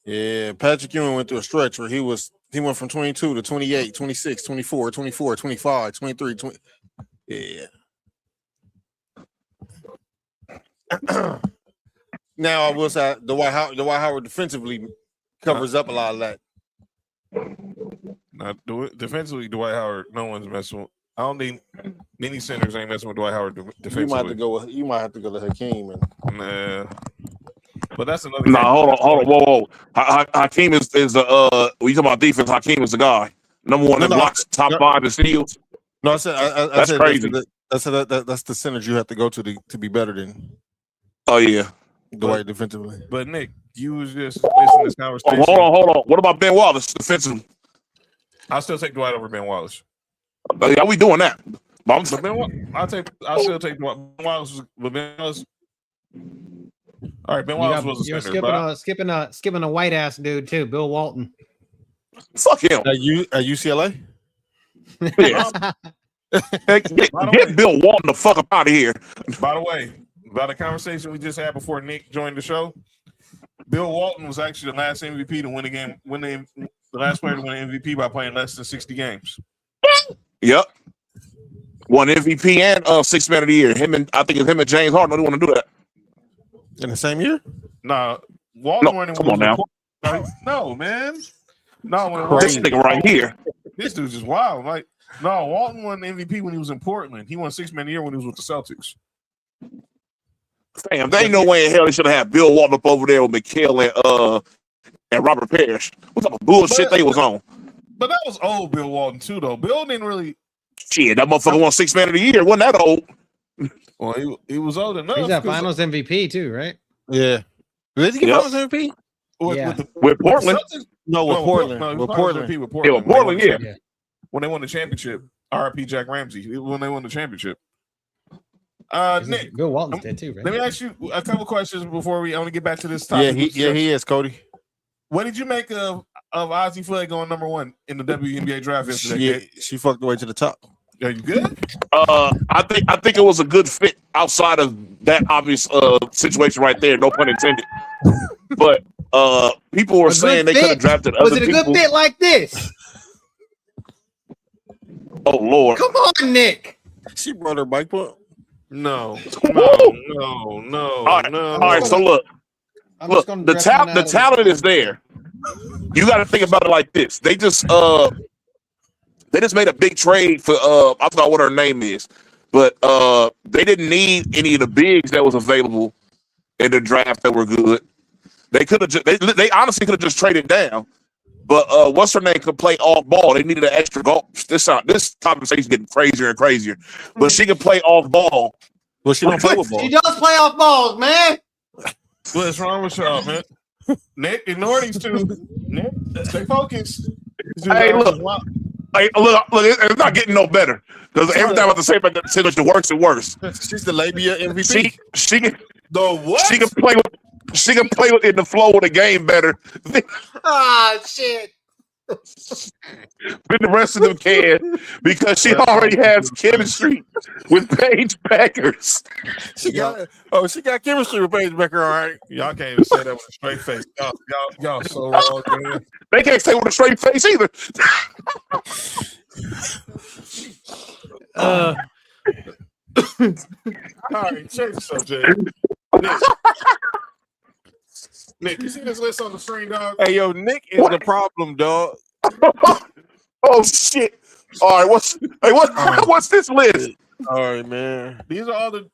Yeah, Patrick Ewing went through a stretch where he went from 22 to 28, 26, 24, 24, 25, 23, 20. Yeah. Now I will say Dwight Howard defensively covers up a lot of that. Not defensively, Dwight Howard. No one's messing with. I don't think many centers ain't messing with Dwight Howard defensively. You might have to go to Hakeem Nah. But that's another. Hold on, whoa. Hakeem is when you talk about defense, Hakeem is the guy. Number one in blocks, top 5 in steals. No, I said that's crazy. That's the centers you have to go to be better than. Oh yeah, Dwight defensively. But Nick, you was just listening to this conversation. Hold on. What about Ben Wallace defensively? I'll still take Dwight over Ben Wallace. Are we doing that? I'll still take Ben Wallace. But Ben Wallace. All right, Ben Wallace was a center. Skipping a white ass dude too, Bill Walton. Fuck him. At UCLA. Yes. Get Bill Walton the fuck up out of here. By the way, about a conversation we just had before Nick joined the show, Bill Walton was actually the last MVP to win The last player to win an MVP by playing less than 60 games. Yep. Won MVP and Sixth Man of the Year. I think it's him and James Harden. Don't want to do that in the same year. Nah, Walton won it. Come on now. No, man. No, this nigga right here. This dude's just wild. Like, no, Walton won MVP when he was in Portland. He won Sixth Man of the Year when he was with the Celtics. Damn, there ain't no way in hell they should have had Bill Walton up over there with McHale and Robert Parrish. What type of bullshit they was on? But that was old Bill Walton too, though. Bill didn't really. Shit, that motherfucker won Sixth Man of the Year. Wasn't that old? Well, he was old enough. He's got Finals MVP too, right? Yeah. Did he get Finals MVP? With Portland? With Portland. With Portland. Yeah, with Portland. Portland, yeah. When they won the championship. RIP Jack Ramsey. When they won the championship. Nick, Bill Walton's dead too, right? Let me ask you a couple questions before I want to get back to this topic. He is, Cody. What did you make of Ozzie Flay going number 1 in the WNBA draft yesterday? She fucked the way to the top. Are you good? I think it was a good fit outside of that obvious situation right there. No pun intended. But people were saying they could have drafted other people. Was it a good fit like this? Oh Lord! Come on, Nick. She brought her bike up. No. All right. So look, the talent is there. You got to think about it like this. They just made a big trade for I forgot what her name is, but they didn't need any of the bigs that was available in the draft that were good. They could have they honestly could have just traded down. But what's her name could play off ball. They needed an extra goal. This conversation is getting crazier and crazier. But she can play off ball. Well, she don't play with ball. She does play off balls, man. What's wrong with y'all, man? Nick, ignore these two. Nick, stay focused. Hey, look, it's not getting no better. Because every time I have to say about the situation, worse and worse. She's the labia MVP. She can the what? She can play with in the flow of the game better. Shit. But the rest of them can because she already has chemistry with Paige Beckers. She got chemistry with Paige Becker. All right, y'all can't even say that with a straight face. Y'all so wrong, man. They can't say with a straight face either. All right, change the subject. Nick, you see this list on the screen, dog? Hey, yo, Nick is the problem, dog. Oh shit! All right, what's this list? All right, man. These are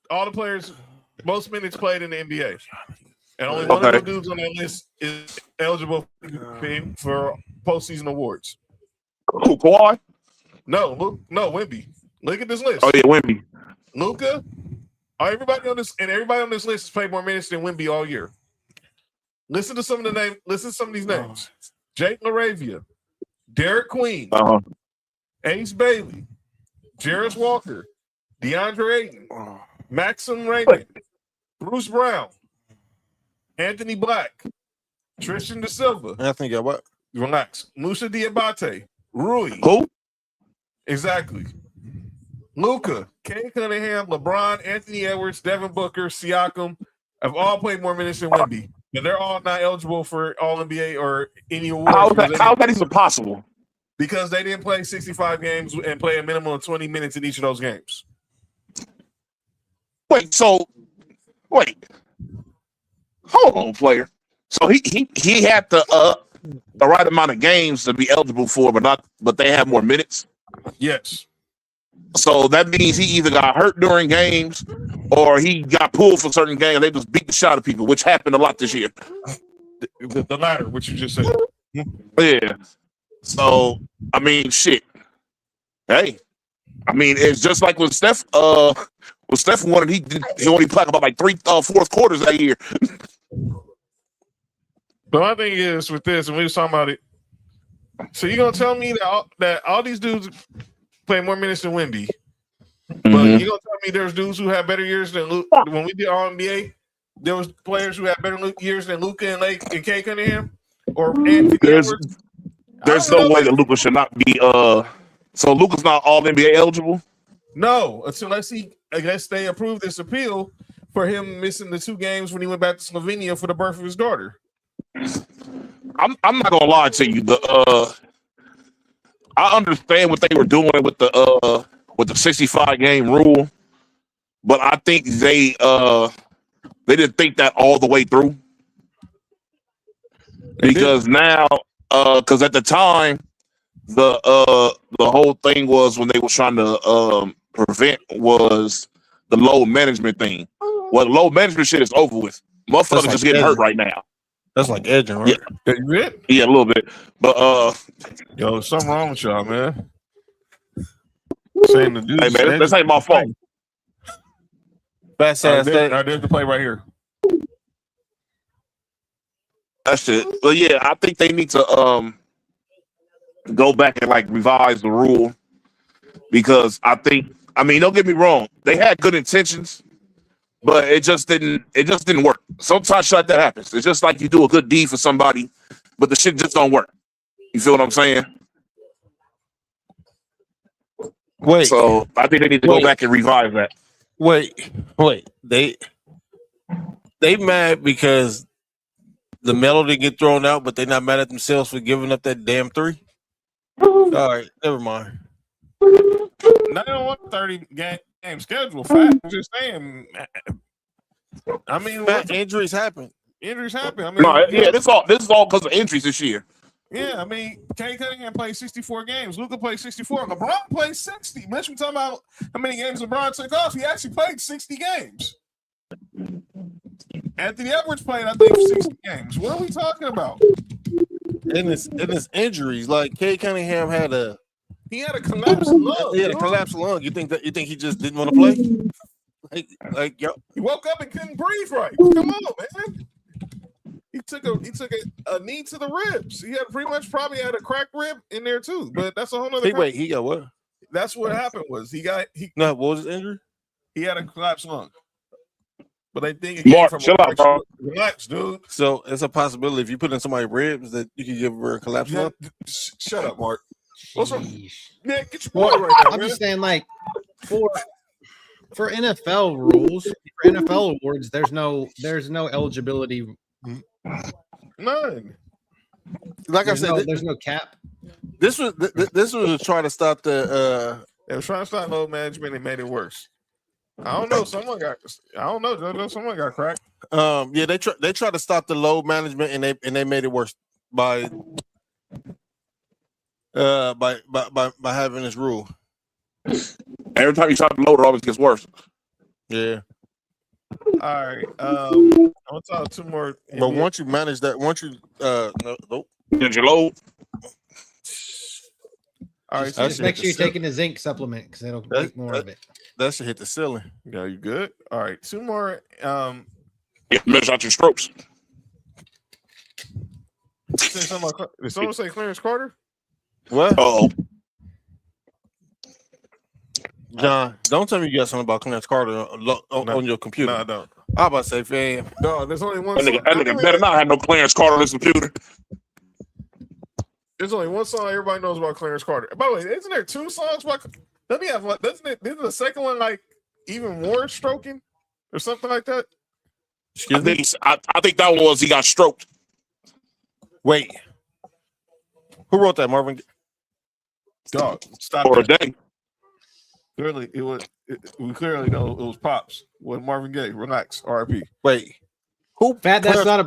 all the players most minutes played in the NBA, and only one of the dudes on that list is eligible for postseason awards. Who, Kawhi? No, Wemby. Look at this list. Oh yeah, Wemby. Luka. Everybody on this list has played more minutes than Wemby all year. Listen to some of these names: Jake LaRavia, Derek Queen, Ace Bailey, Jarris Walker, DeAndre Ayton, Maxim Raymond, Bruce Brown, Anthony Black, Tristan Da Silva. Anthony got what? Relax. Musa Diabate, Rui. Who? Exactly. Luka, Kay Cunningham, LeBron, Anthony Edwards, Devin Booker, Siakam have all played more minutes than Wemby. But they're all not eligible for All-NBA or any awards. How is that even possible? Because they didn't play 65 games and play a minimum of 20 minutes in each of those games. Wait. Hold on, player. So he had the right amount of games to be eligible for, but they have more minutes. Yes. So that means he either got hurt during games or he got pulled for certain games. They just beat the shot of people, which happened a lot this year. The latter, which you just said. Yeah. So, I mean, shit. Hey. I mean, it's just like when Steph won it, he only played about like 3 fourth quarters that year. But my thing is with this, and we was talking about it. So you're gonna tell me that all these dudes play more minutes than Wemby, but you're gonna tell me there's dudes who have better years than Luke? When we did All NBA, there was players who had better years than Luka and Lake and Kay Cunningham or Anthony Edwards. There's no way that Luka should not be. So Luka's not All NBA eligible. No, unless they approve this appeal for him missing the 2 games when he went back to Slovenia for the birth of his daughter. I'm not gonna lie to you. I understand what they were doing with the 65 game rule, but I think they didn't think that all the way through. Because now, because at the time, the whole thing was when they were trying to prevent was the load management thing. Well, the load management shit is over with. Motherfuckers like just getting hurt right now. That's like edging, right? Yeah, you it? Yeah, a little bit. But Yo, something wrong with y'all, man. Saying the dudes. hey man, this ain't my fault. Fast There's ass that. the play right here. That's it. But yeah, I think they need to go back and like revise the rule because I mean, don't get me wrong, they had good intentions, but it just didn't work. Sometimes shit like that happens. It's just like you do a good deed for somebody, but the shit just don't work. You feel what I'm saying? Wait. So I think they need to go back and revise that. Wait. They mad because the medal didn't get thrown out, but they're not mad at themselves for giving up that damn 3. All right, never mind. Now they don't want 30 game schedule. Fact, just saying. I mean, injuries happen. Injuries happen. I mean, No, yeah, this is all because of injuries this year. Yeah, I mean, Kay Cunningham played 64 games. Luka played 64. LeBron played 60. Mitch, we talking about how many games LeBron took off. He actually played 60 games. Anthony Edwards played, I think, 60 games. What are we talking about? In his injuries, like Kay Cunningham had a collapsed lung. He had a collapsed lung. You think he just didn't want to play? Like yo, he woke up and couldn't breathe right. Come on, man. He took a knee to the ribs. He had probably had a cracked rib in there too. But that's a whole nother. Wait, he got what? That's what happened. Was no? What was his injury? He had a collapsed lung. But I think Mark, chill out, bro. Relax, dude. So it's a possibility if you put in somebody's ribs that you can give her a collapse lung. Shut up, Mark. What's wrong? Man, get your Well, boy right now. I'm man. just saying, like, for NFL rules, for NFL awards, there's no eligibility. None. Like There's I said, there's no cap. This was to try to stop the. They were trying to stop load management and made it worse. I don't know. Someone got cracked. Yeah, they tried to stop the load management and they made it worse by having this rule. Every time you start to load, it always gets worse. Yeah. All right. I'm gonna talk two more. But once you manage that, nope. Did you load? All right, just make sure you're taking the zinc supplement because it'll make more of it. That should hit the ceiling. Yeah, you good? All right, two more. Measure out your strokes. Did someone say Clarence Carter? What? Oh, John, don't tell me you got something about Clarence Carter on your computer. No, I don't. I'm about to say, fam. No, there's only one. that nigga better not have no Clarence Carter on his computer. There's only one song everybody knows about Clarence Carter. By the way, isn't there two songs about? Let me have one. Isn't the second one like even more stroking or something like that? I think that one was he got stroked. Wait, who wrote that, Marvin? Dog, stop For that. a day. Clearly, we clearly know it was Pops. With Marvin Gaye, relax, R.I.P. Wait, who? That's not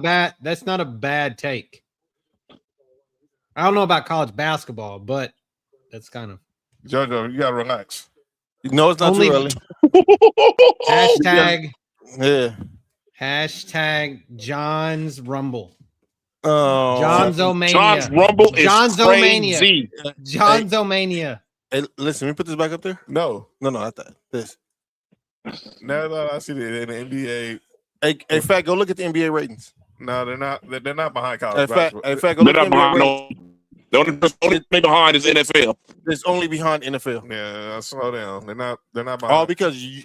a bad take. I don't know about college basketball, but that's kind of JoJo. You gotta relax. No, it's not too early. hashtag. Yeah. Hashtag John's Rumble. Oh, John's Omania. John's Rumble is John's crazy. Omania. John's Omania. Hey, listen, let me put this back up there. No, I thought this. now that I see it in the NBA. Hey, Fat, go look at the NBA ratings. No, they're not. They're not behind college basketball. Hey, Fat, go look They're at not the NBA behind. ratings. The only thing behind is NFL. It's only behind NFL. Yeah, slow down. They're not behind.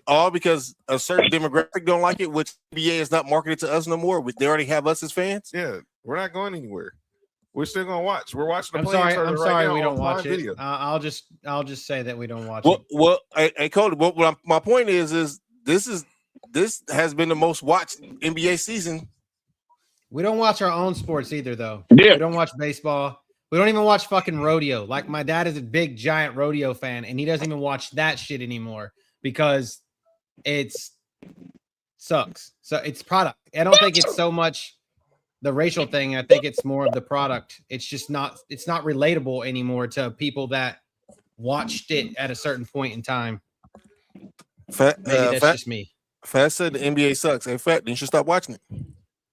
All because a certain demographic don't like it, which NBA is not marketed to us no more. They already have us as fans. Yeah, we're not going anywhere. We're still gonna watch. We're watching the I'm sorry, we don't watch it. Video. I'll just say that we don't watch it. Well, hey, Cody. My point is this has been the most watched NBA season We don't watch our own sports either, though. Yeah. We don't watch baseball. We don't even watch fucking rodeo. Like, my dad is a big, giant rodeo fan, and he doesn't even watch that shit anymore because it's sucks. So it's product. I don't think it's so much the racial thing. I think it's more of the product. It's just not. It's not relatable anymore to people that watched it at a certain point in time. Fat, Maybe that's just me. Fat said the NBA sucks. Hey, Fat, then you should stop watching it.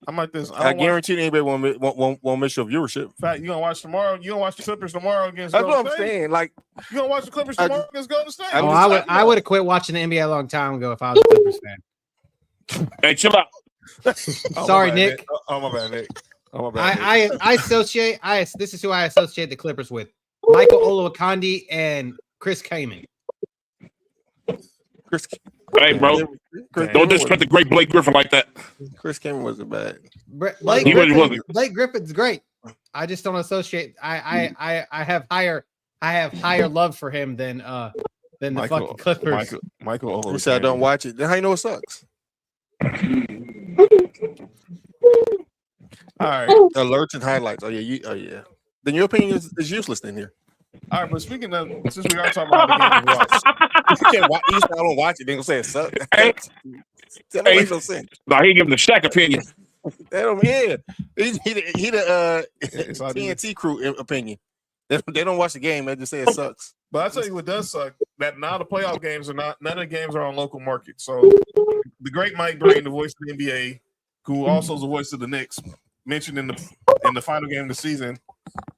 I'm like this. I guarantee the NBA won't miss your viewership. Fact, you gonna watch tomorrow? You gonna watch the Clippers tomorrow against? That's Golden what I'm State? saying. Like, You gonna watch the Clippers tomorrow against Golden State? I would have quit watching the NBA a long time ago if I was a Clippers fan. Hey, chill out. Sorry, Nick. Oh my bad, Nick. Oh my bad. I associate. This is who I associate the Clippers with: Michael Olowokandi and Chris Kaman. Hey, bro. Don't disrespect the great Blake Griffin like that. Chris Cameron wasn't bad. Blake Griffin's great. I just don't associate. I have higher love for him than the fucking Clippers. Michael You said I don't watch it. Then how you know it sucks? All right. Alerts and highlights. Oh yeah. Then your opinion is useless then here. All right, but speaking of, since we are talking about the game we watched, You can't watch. You say I don't watch it. Then gonna say it sucks. Hey. That don't make no sense. Nah, he give him the Shaq opinion. That don't, yeah. He the Yes, I do. TNT crew opinion. They don't watch the game. They just say it sucks. But I tell you what does suck, that now the playoff games are not, none of the games are on local markets. So the great Mike Breen, the voice of the NBA, who also is the voice of the Knicks, mentioned in the final game of the season.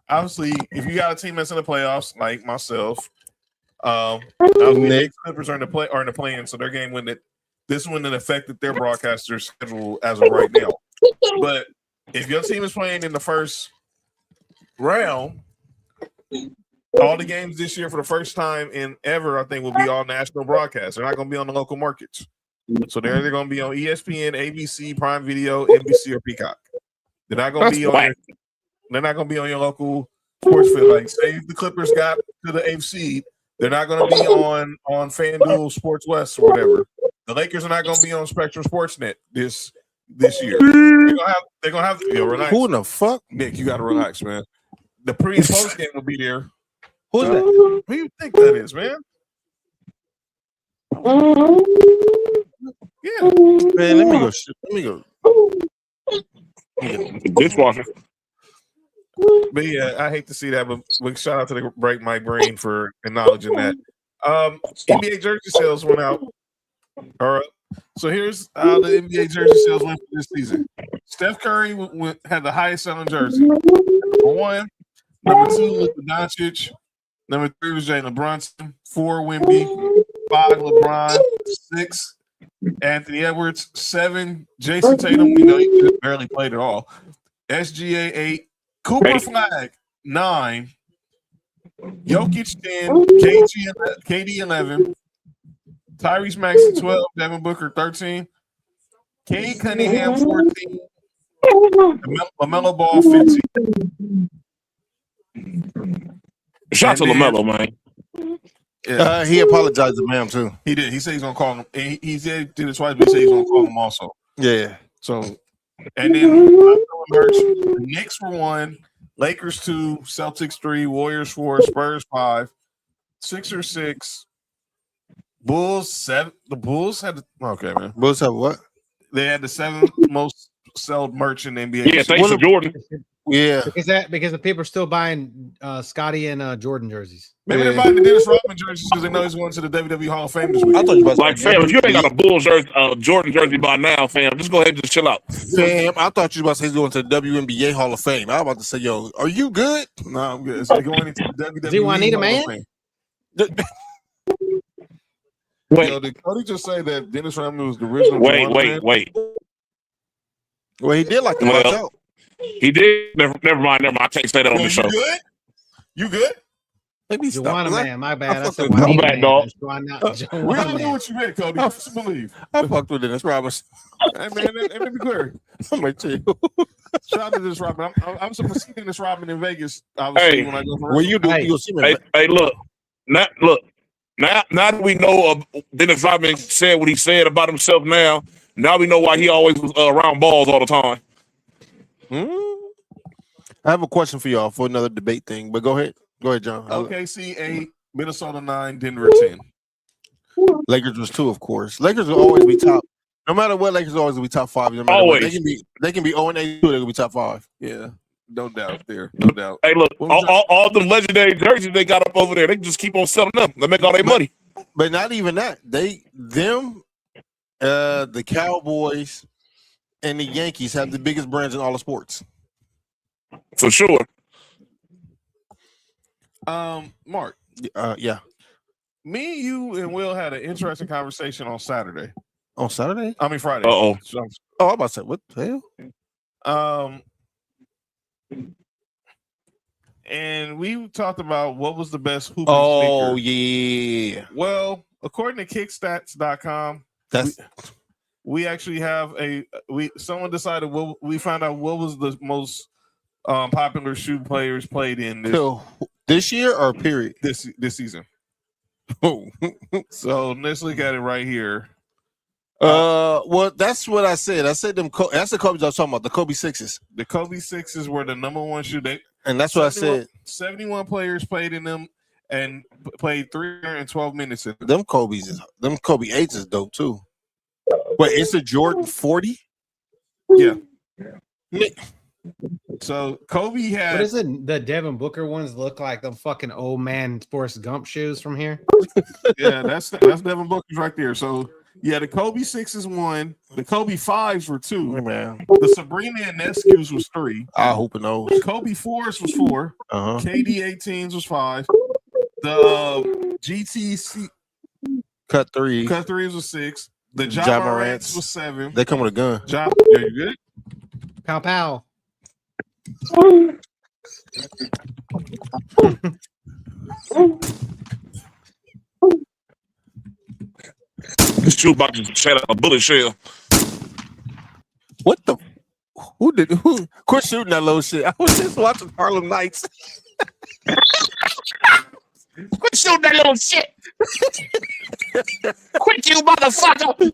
Obviously, if you got a team that's in the playoffs, like myself, the Clippers are in the play-in, so their game wouldn't. This wouldn't have affected their broadcaster schedule as of right now. But if your team is playing in the first round, all the games this year for the first time in ever, I think, will be all national broadcasts. They're not going to be on the local markets. So they're either going to be on ESPN, ABC, Prime Video, NBC, or Peacock. They're not going to be on. They're not going to be on your local sports field. Like, say the Clippers got to the 8th seed, they're not going to be on FanDuel, Sports West, or whatever. The Lakers are not going to be on Spectrum Sportsnet this year. They're gonna have to relax. Who in the fuck? Nick, you got to relax, man. The pre and post game will be there. Who's that? Who do you think that is, man? Yeah, Man, let me go. Dishwasher. but yeah, I hate to see that. But shout out to the break Mike Breen for acknowledging that. NBA jersey sales went out. All right. So here's how the NBA jersey sales went for this season. Steph Curry had the highest selling jersey. Number 1. Number 2, Luka Doncic. Number 3 was Jalen Brunson. 4, Wemby. 5, LeBron. 6, Anthony Edwards. 7, Jason Tatum. We know he just barely played at all. SGA 8. Cooper Flag 9. Jokic 10. KD 11. Tyrese Maxey 12, Devin Booker 13, Cade Cunningham 14, LaMelo Ball 15. Shout out to LaMelo, man. Yeah. He apologized to Bam too. He did. He said he's gonna call him. He said did it twice, but he said he's gonna call him also. Yeah. So, and then the Knicks were 1, Lakers 2, Celtics 3, Warriors 4, Spurs 5, Sixers 6. Bulls 7. The Bulls had okay, man. Bulls have what? They had the 7th most sold merch in the NBA. Yeah, thanks to Jordan. Yeah, because the people are still buying Scotty and Jordan jerseys. Maybe they're buying the Dennis Rodman jerseys because they know he's going to the WWE Hall of Fame this week. I thought you about Like, fam, if you ain't got a Bulls jersey, Jordan jersey by now, fam, just go ahead and just chill out. Fam, I thought you was about to say he's going to the WNBA Hall of Fame. I was about to say, yo, are you good? No, I'm good. It's like going into the WWE. Do I need a Hall of man? Fame. Wait. Yo, did Cody just say that Dennis Rodman was the original? Wait. Well, he did like to watch out. He did. Never mind. I can't say that on the show. You good? Maybe stop. Joanna man, my bad. I said I'm back, Juanita dog. man. We don't know what you meant, Cody. Just believe. I fucked with Dennis Robinson. Hey, man, let me be clear. I'm like, tell you. Shout out to Dennis Rodman. I'm supposed to see Dennis Rodman in Vegas. Obviously, when I go for When you do, Hey. you'll see me. Hey, look. Now that we know Dennis Rodman said what he said about himself now we know why he always was around balls all the time. I have a question for y'all for another debate thing, but go ahead. Go ahead, John. OKC 8, Minnesota 9, Denver 10. Lakers was 2, of course. Lakers will always be top. No matter what, Lakers will always be top 5. No matter Always. what. They can be 0-8, they can be top 5. Yeah, no doubt there. No doubt. Hey, look, all them legendary jerseys they got up over there, they can just keep on selling them. They make all their money. But not even that. The Cowboys and the Yankees have the biggest brands in all of sports. For sure. Mark. Yeah. Me, you, and Will had an interesting conversation on Saturday. On Saturday? I mean Friday. Uh-oh. I'm about to say, what the hell? And we talked about what was the best hooping Oh, sneaker. yeah. Well, according to kickstats.com, we actually have someone decided we found out what was the most popular shoe players played in this year or period? This season. Oh. So let's look at it right here. Well, that's what I said. I said that's the Kobe's I was talking about, the Kobe 6s. The Kobe 6s were the number one shoe. And that's what I said. 71 players played in them and played 312 minutes in them. Them Kobe 8s is dope too. Wait, it's a Jordan 40? Yeah. So Kobe had. What is it? The Devin Booker ones look like them fucking old man Forrest Gump shoes from here. Yeah, that's Devin Booker's right there. So yeah, the Kobe 6s 1, the Kobe 5s were 2, man. The Sabrina and Nescu's was 3. I hope it knows. Kobe 4s was 4. KD 18s was 5. The GTC Cut 3s was 6. The Ja Morants was 7. They come with a gun. Yeah, you good? Pow pow. This shoe about to set up a bullet shell. What the? Who quit shooting that little shit? I was just watching Harlem Nights. Quit shooting that little shit. Quit, you motherfucker.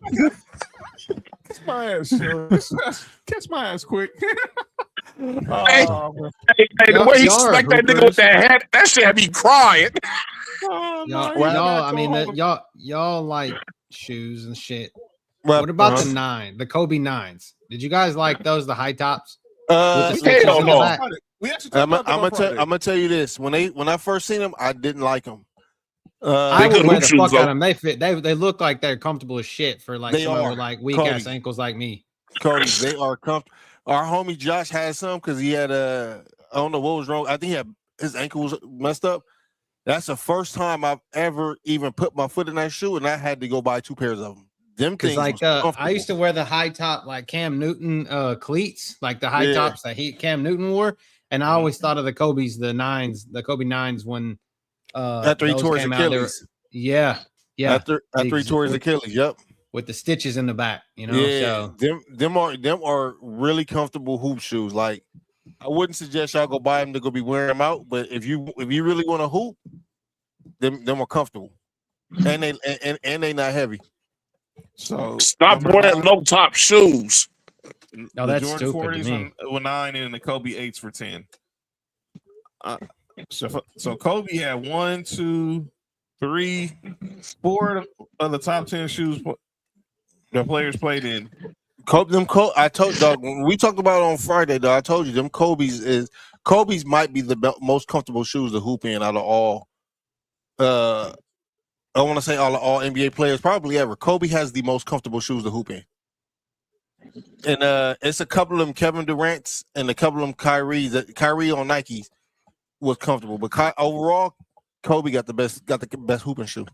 Catch my ass, catch my ass quick. Hey, the way he smacked that nigga with that hat, that shit had me crying. Y'all like shoes and shit. Well, what about the 9, the Kobe 9s? Did you guys like those, the high tops? Hell no. I'm gonna tell you this: when I first seen them, I didn't like them. I would wear the fuck out of them. They look like they're comfortable as shit for like someone with like weak ass ankles like me. Cody, they are comfortable. Our homie Josh had some because he had I don't know what was wrong. I think his ankle was messed up. That's the first time I've ever even put my foot in that shoe, and I had to go buy 2 pairs of them. Them things, like I used to wear the high top like Cam Newton cleats, like the high tops that Cam Newton wore, and I always thought of the Kobe's, the Kobe 9s when after he tore his Achilles. Yeah. After he tore his Achilles, yep. With the stitches in the back, you know. Yeah, so. them are really comfortable hoop shoes. Like I wouldn't suggest y'all go buy them to go be wearing them out, but if you really want to hoop, them are comfortable, and they not heavy. So stop wearing low top shoes. No, that's Jordan stupid 40s were 9 and the Kobe 8s for 10. So Kobe had 1, 2, 3, 4 of the top 10 shoes the players played in. I told Doug when we talked about it on Friday, though. I told you them Kobe's might be the most comfortable shoes to hoop in out of all. I want to say all NBA players probably ever. Kobe has the most comfortable shoes to hoop in, and it's a couple of them Kevin Durant's and a couple of them Kyrie on Nikes was comfortable, but overall Kobe got the best hooping shoe.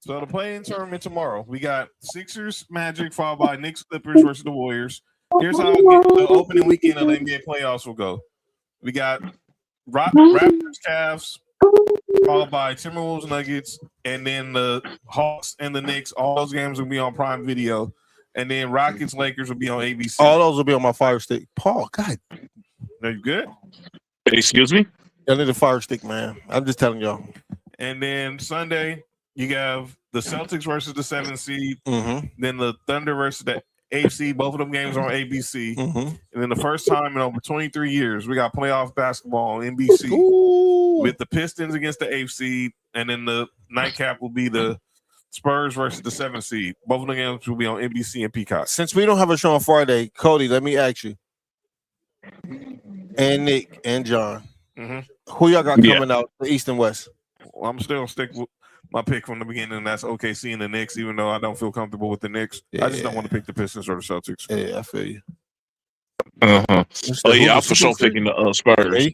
So the play-in tournament tomorrow, we got Sixers, Magic, followed by Knicks, Clippers versus the Warriors. Here's how the opening weekend of the NBA playoffs will go. We got Raptors, Cavs, followed by Timberwolves, Nuggets, and then the Hawks and the Knicks. All those games will be on Prime Video, and then Rockets, Lakers will be on ABC. All those will be on my Fire Stick. Paul, God, are you good? Excuse me? I need a Fire Stick, man. I'm just telling y'all. And then Sunday, you have the Celtics versus the 7th seed. Mm-hmm. Then the Thunder versus the AFC. Both of them games are on ABC. Mm-hmm. And then the first time in over 23 years, we got playoff basketball on NBC with the Pistons against the AFC, and then the nightcap will be the Spurs versus the 7th seed. Both of the games will be on NBC and Peacock. Since we don't have a show on Friday, Cody, let me ask you, and Nick and John, who y'all got coming out the East and West? Well, I'm still gonna stick with my pick from the beginning, and that's OKC and the Knicks, even though I don't feel comfortable with the Knicks. I just don't want to pick the Pistons or the Celtics. Yeah, I feel you. Oh yeah, I'm for sure picking the Spurs.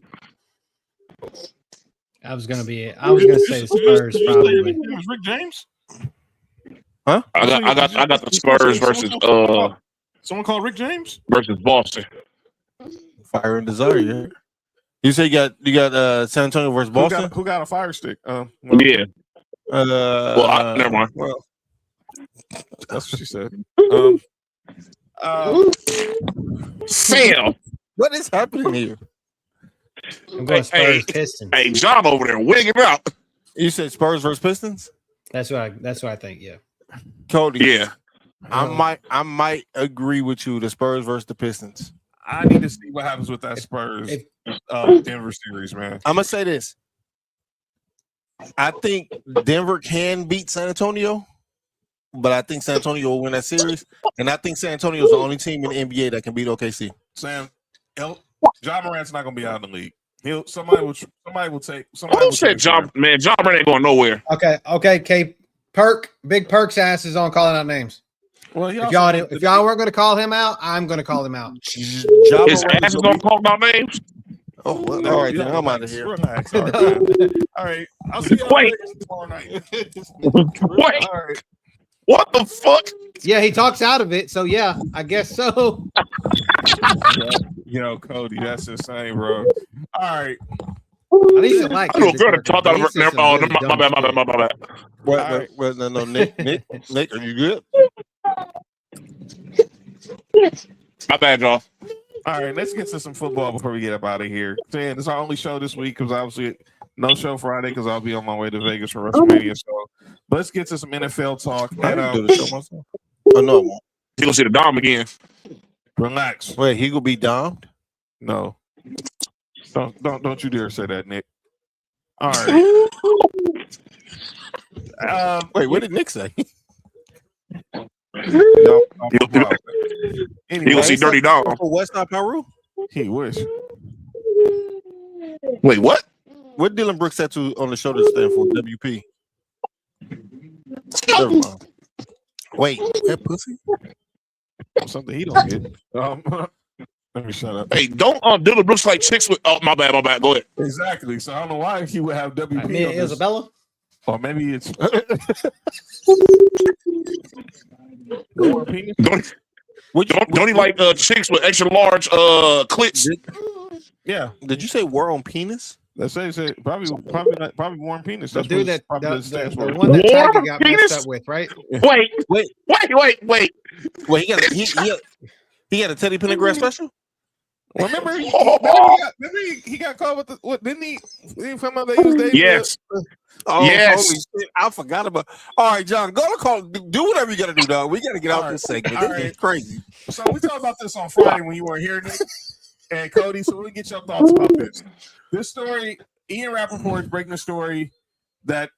I was gonna say the Spurs probably. It was Rick James. Huh? I got the Spurs versus someone called Rick James versus Boston. Fire and Desire. Yeah. You say you got San Antonio versus Boston. Who got a fire stick? Yeah. Never mind. Well, that's what she said. Sam, what is happening here? I'm going Spurs Pistons. Hey, John over there wigging out. You said Spurs versus Pistons. That's what I think. Yeah. Cody. Yeah. I might agree with you. The Spurs versus the Pistons. I need to see what happens with that Spurs Denver series, man. I'm gonna say this. I think Denver can beat San Antonio, but I think San Antonio will win that series, and I think San Antonio is the only team in the NBA that can beat OKC. John Morant's not gonna be out of the league. Somebody will take. Who said John? Man, John Morant ain't going nowhere. Okay. Big Perk's ass is on calling out names. Well, if y'all weren't going to call him out, I'm going to call him out. His ass is going to call out names. Oh, well, all right, then I'm out of here. Relax. All right. I'll see you tomorrow night. Wait. All right. What the fuck? Yeah, he talks out of it, so yeah, I guess so. Yo, Cody, that's insane, bro. All right. I need to like. I know a girl that talked out of her. My bad. Well, no, Nick, are you good? My bad, y'all. All right, let's get to some football before we get up out of here. This is our only show this week because obviously no show Friday because I'll be on my way to Vegas for WrestleMania. So let's get to some NFL talk. Oh no, He gonna see the Dom again. Relax. Wait, he gonna be domed? No. Don't you dare say that, Nick. All right. Wait, what did Nick say? No, he gonna see Dirty Dom. West Side Peru? He wish. Wait, what? What Dylan Brooks tattoo on the shoulder stand for? WP. Never mind. Wait, that pussy? Something he don't get. Let me shut up. Hey, don't Dylan Brooks like chicks with? Oh, my bad. Go ahead. Exactly. So I don't know why he would have WP. Mia Isabella. Or maybe it's more penis. Don't he like chicks with extra large clits? Yeah. Did you say war on penis? Let's say probably warm penis. The That's dude the one that Tiger got messed up with, right? Wait. He got a Teddy Pendergrass special. Well, remember he got caught with the what? Didn't he? Didn't come out they used David? Yes. Yes. Holy shit, I forgot about. All right, John, go to call. Do whatever you got to do, dog. We got to get out this segment. This is crazy. So we talked about this on Friday when you weren't here, Nick and Cody. So let me get your thoughts about this. This story, Ian Rappaport is breaking the story that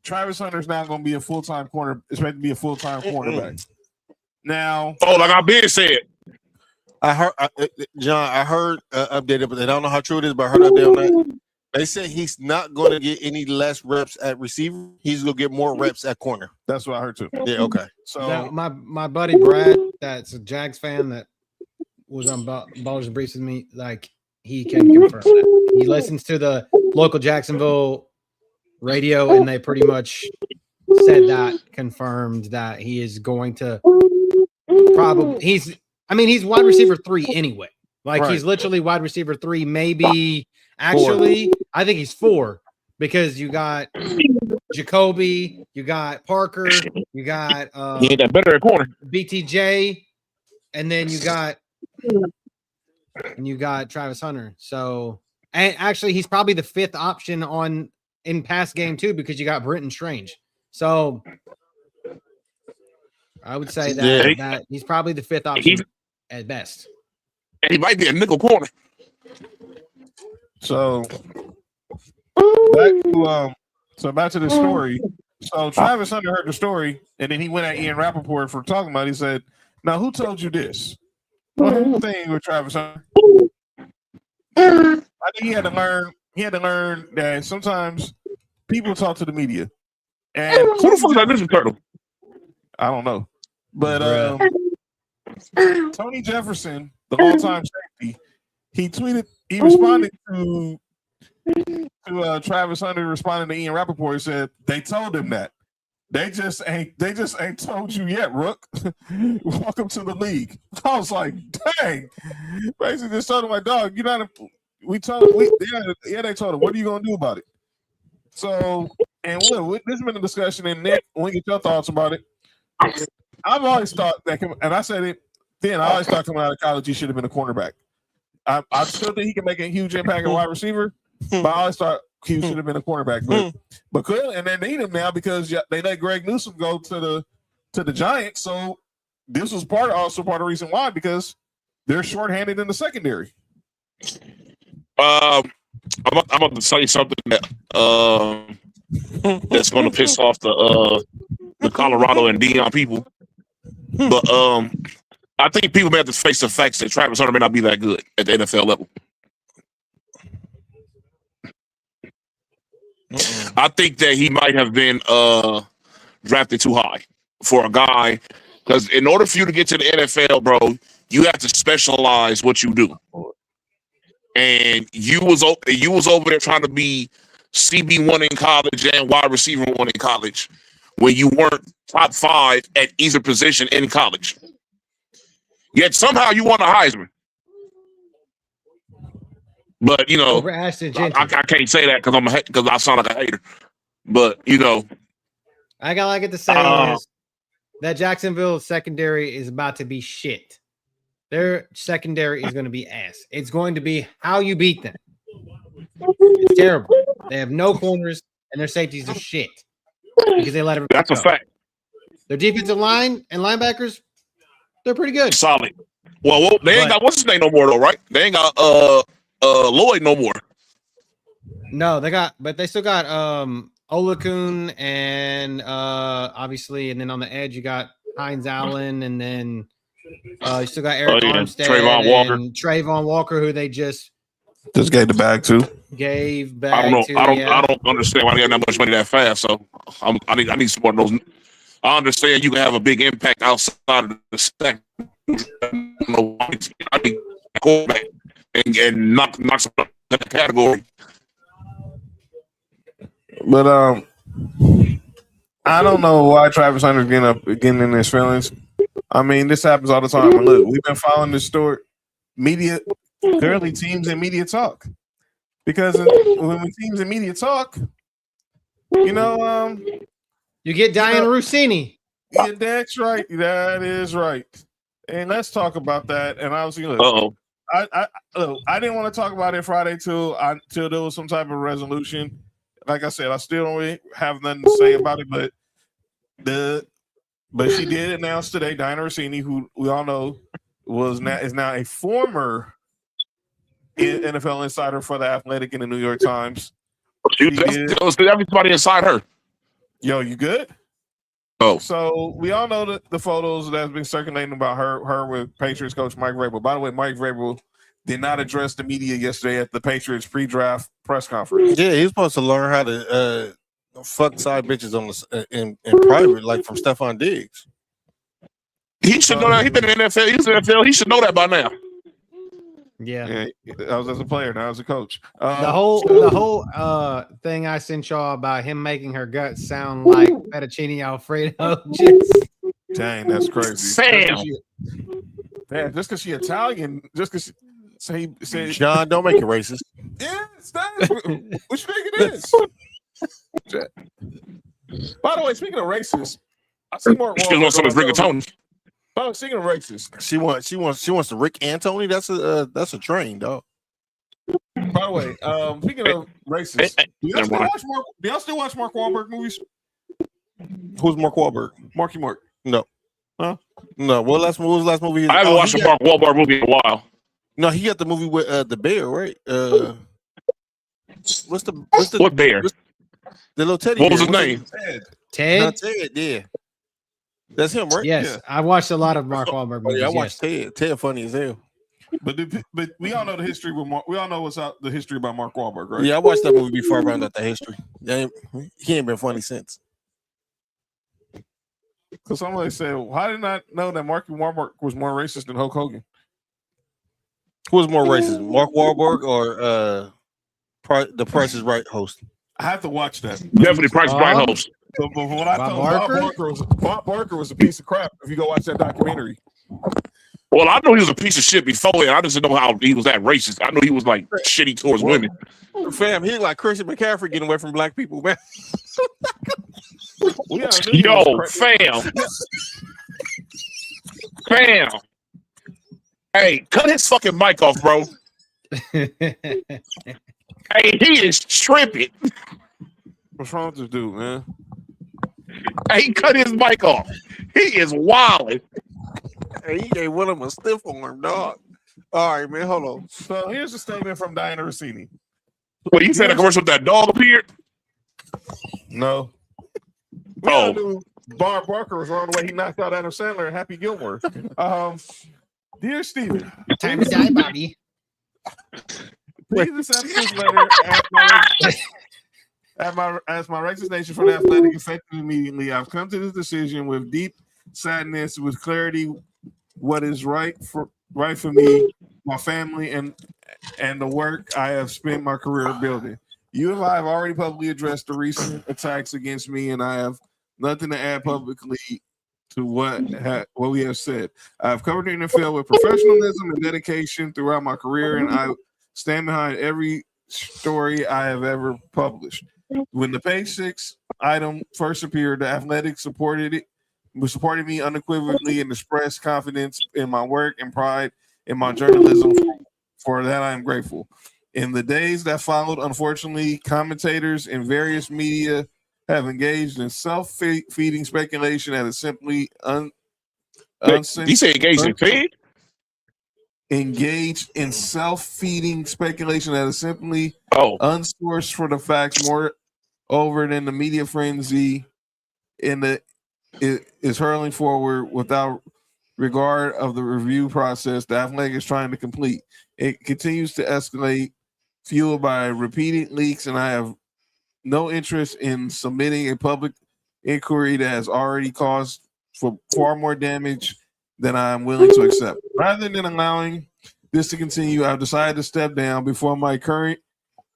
Travis Hunter's now going to be a full-time corner. Expected to be a full-time cornerback. Now, like I've been said. I heard, John. I heard updated, but I don't know how true it is. But I heard update on that. They said he's not going to get any less reps at receiver. He's going to get more reps at corner. That's what I heard too. Yeah. Okay. So now, my buddy Brad, that's a Jags fan that was on Ballers and Briefs with me. Like he can confirm that. He listens to the local Jacksonville radio, and they pretty much said that confirmed that he is going to probably. He's wide receiver 3 anyway. Like he's literally wide receiver 3, maybe. Actually, 4. I think he's 4 because you got Jacoby, you got Parker, you got he ain't that better at corner. BTJ, and then you got Travis Hunter. So, and actually, he's probably the 5th option in pass game too because you got Brenton Strange. So, I would say that he's probably the fifth option at best. And he might be a nickel corner. So back to the story. So Travis Hunter heard the story, and then he went at Ian Rappaport for talking about it. He said, "Now, who told you this?" Well, here's the thing with Travis Hunter. I think he had to learn. He had to learn that sometimes people talk to the media. And who the fuck is that Ninja Turtle? I don't know, but Tony Jefferson, the all-time safety, he responded to Travis Hunter responding to Ian Rappaport. He said they told him that. They just ain't told you yet, Rook. Welcome to the league. I was like, dang. Basically just told him, like, dog, you're not they told him, what are you gonna do about it? So, and look, this has been a discussion, and Nick, when you get your thoughts about it, I've always thought that, and I said it then, I always thought coming out of college he should have been a cornerback. I still think he can make a huge impact at wide receiver, but I always thought he should have been a cornerback. But clearly, and they need him now because they let Greg Newsome go to the Giants. So this was also part of the reason why, because they're shorthanded in the secondary. I'm about to say something that that's going to piss off the Colorado and Dion people, but I think people may have to face the facts that Travis Hunter may not be that good at the NFL level. I think that he might have been drafted too high for a guy, because in order for you to get to the NFL, bro, you have to specialize what you do. And you was over there trying to be CB1 in college and wide receiver 1 in college when you weren't top 5 at either position in college. Yet somehow you won a Heisman. But you know, I can't say that because I sound like a hater. But you know, all I get to say is that Jacksonville secondary is about to be shit. Their secondary is going to be ass. It's going to be how you beat them. It's terrible. They have no corners, and their safeties are shit because they let everybody That's go. a fact. Their defensive line and linebackers, they're pretty good. Solid. Well, they ain't got what's his name no more though, right? They ain't got Lloyd no more. No, they still got Olakun and obviously, and then on the edge you got Hines Allen, and then you still got Eric Armstead, Trayvon Walker, who they just gave the bag to. I don't understand why they got that much money that fast. So I need some more of those. I understand you can have a big impact outside of the second. I need quarterback and knock some that category. But I don't know why Travis Hunter's getting in his feelings. I mean, this happens all the time. And look, we've been following this story. Currently teams and media talk. Because when teams and media talk, you know, you get Diana Rossini. Yeah, that's right. That is right. And let's talk about that. And I was I didn't want to talk about it Friday till there was some type of resolution. Like I said, I still don't really have nothing to say about it, but she did announce today, Diana Rossini, who we all know is now a former NFL insider for The Athletic and the New York Times. Everybody inside her. Yo, you good? Oh. So we all know the photos that's been circulating about her with Patriots coach Mike Vrabel. By the way, Mike Vrabel did not address the media yesterday at the Patriots pre-draft press conference. Yeah, he's supposed to learn how to fuck side bitches in private, like from Stephon Diggs. He should know that. He's been in the NFL. He's in the NFL. He should know that by now. Yeah. I was as a player, now as a coach. The whole thing I sent y'all about him making her guts sound like fettuccine Alfredo. Dang, that's crazy. Sam. Just because she Italian, just because say John, don't make it racist. Yeah, what you think it is? By the way, speaking of racist, I see more. She wants some rigatoni. Oh, speaking of racist, she wants to Rick Antony. That's a train, dog. By the way, speaking of racist, do y'all still watch Mark Wahlberg movies? Who's Mark Wahlberg? Marky Mark. No. Huh? No. What was the last movie? I haven't watched a Mark Wahlberg movie in a while. No, he got the movie with the bear, right? What's the What bear? The little teddy What bear. was his name? Ted? Not Ted, yeah. That's him, right? Yes, Yeah. I watched a lot of Mark Wahlberg movies. I watched Ted. Ted funny as hell. But we all know the history with Mark. We all know the history about Mark Wahlberg, right? Yeah, I watched that movie before I found out the history. He ain't been funny since. Because somebody said, "How did I know that Mark Wahlberg was more racist than Hulk Hogan?" Who was more racist, Mark Wahlberg or the Price is Right host? I have to watch that. Definitely Price is Right host. But when I told Bob Barker was a piece of crap, if you go watch that documentary. Well, I know he was a piece of shit before, and I just didn't know how he was that racist. I know he was like shitty towards women. Fam, he like Christian McCaffrey getting away from black people, man. Yo, fam. Fam. Hey, cut his fucking mic off, bro. Hey, he is tripping. What's wrong with this dude, man? Hey, he cut his mic off. He is wilding. Hey, he gave one of them a stiff arm, dog. All right, man, hold on. So here's a statement from Diana Rossini. Well, you said a commercial with that dog appeared? No. Oh. Bob Barker was wrong the way he knocked out Adam Sandler and Happy Gilmore. Dear Steven. Time to die, Bobby. Please accept this letter as my resignation from the Athletic effective immediately. I've come to this decision with deep sadness, with clarity, what is right for me, my family, and the work I have spent my career building. You and I have already publicly addressed the recent attacks against me, and I have nothing to add publicly to what we have said. I've covered the NFL with professionalism and dedication throughout my career, and I stand behind every story I have ever published. When the Page 6 item first appeared, the Athletic supported me unequivocally and expressed confidence in my work and pride in my journalism. For that, I am grateful. In the days that followed, unfortunately, commentators in various media have engaged in self-feeding speculation that is simply He said engaged in feed? Engaged in self-feeding speculation that is simply unsourced for the facts. More over than the media frenzy is hurling forward without regard of the review process the Athletic is trying to complete. It continues to escalate, fueled by repeated leaks, and I have no interest in submitting a public inquiry that has already caused for far more damage than I am willing to accept. Rather than allowing this to continue, I've decided to step down before my current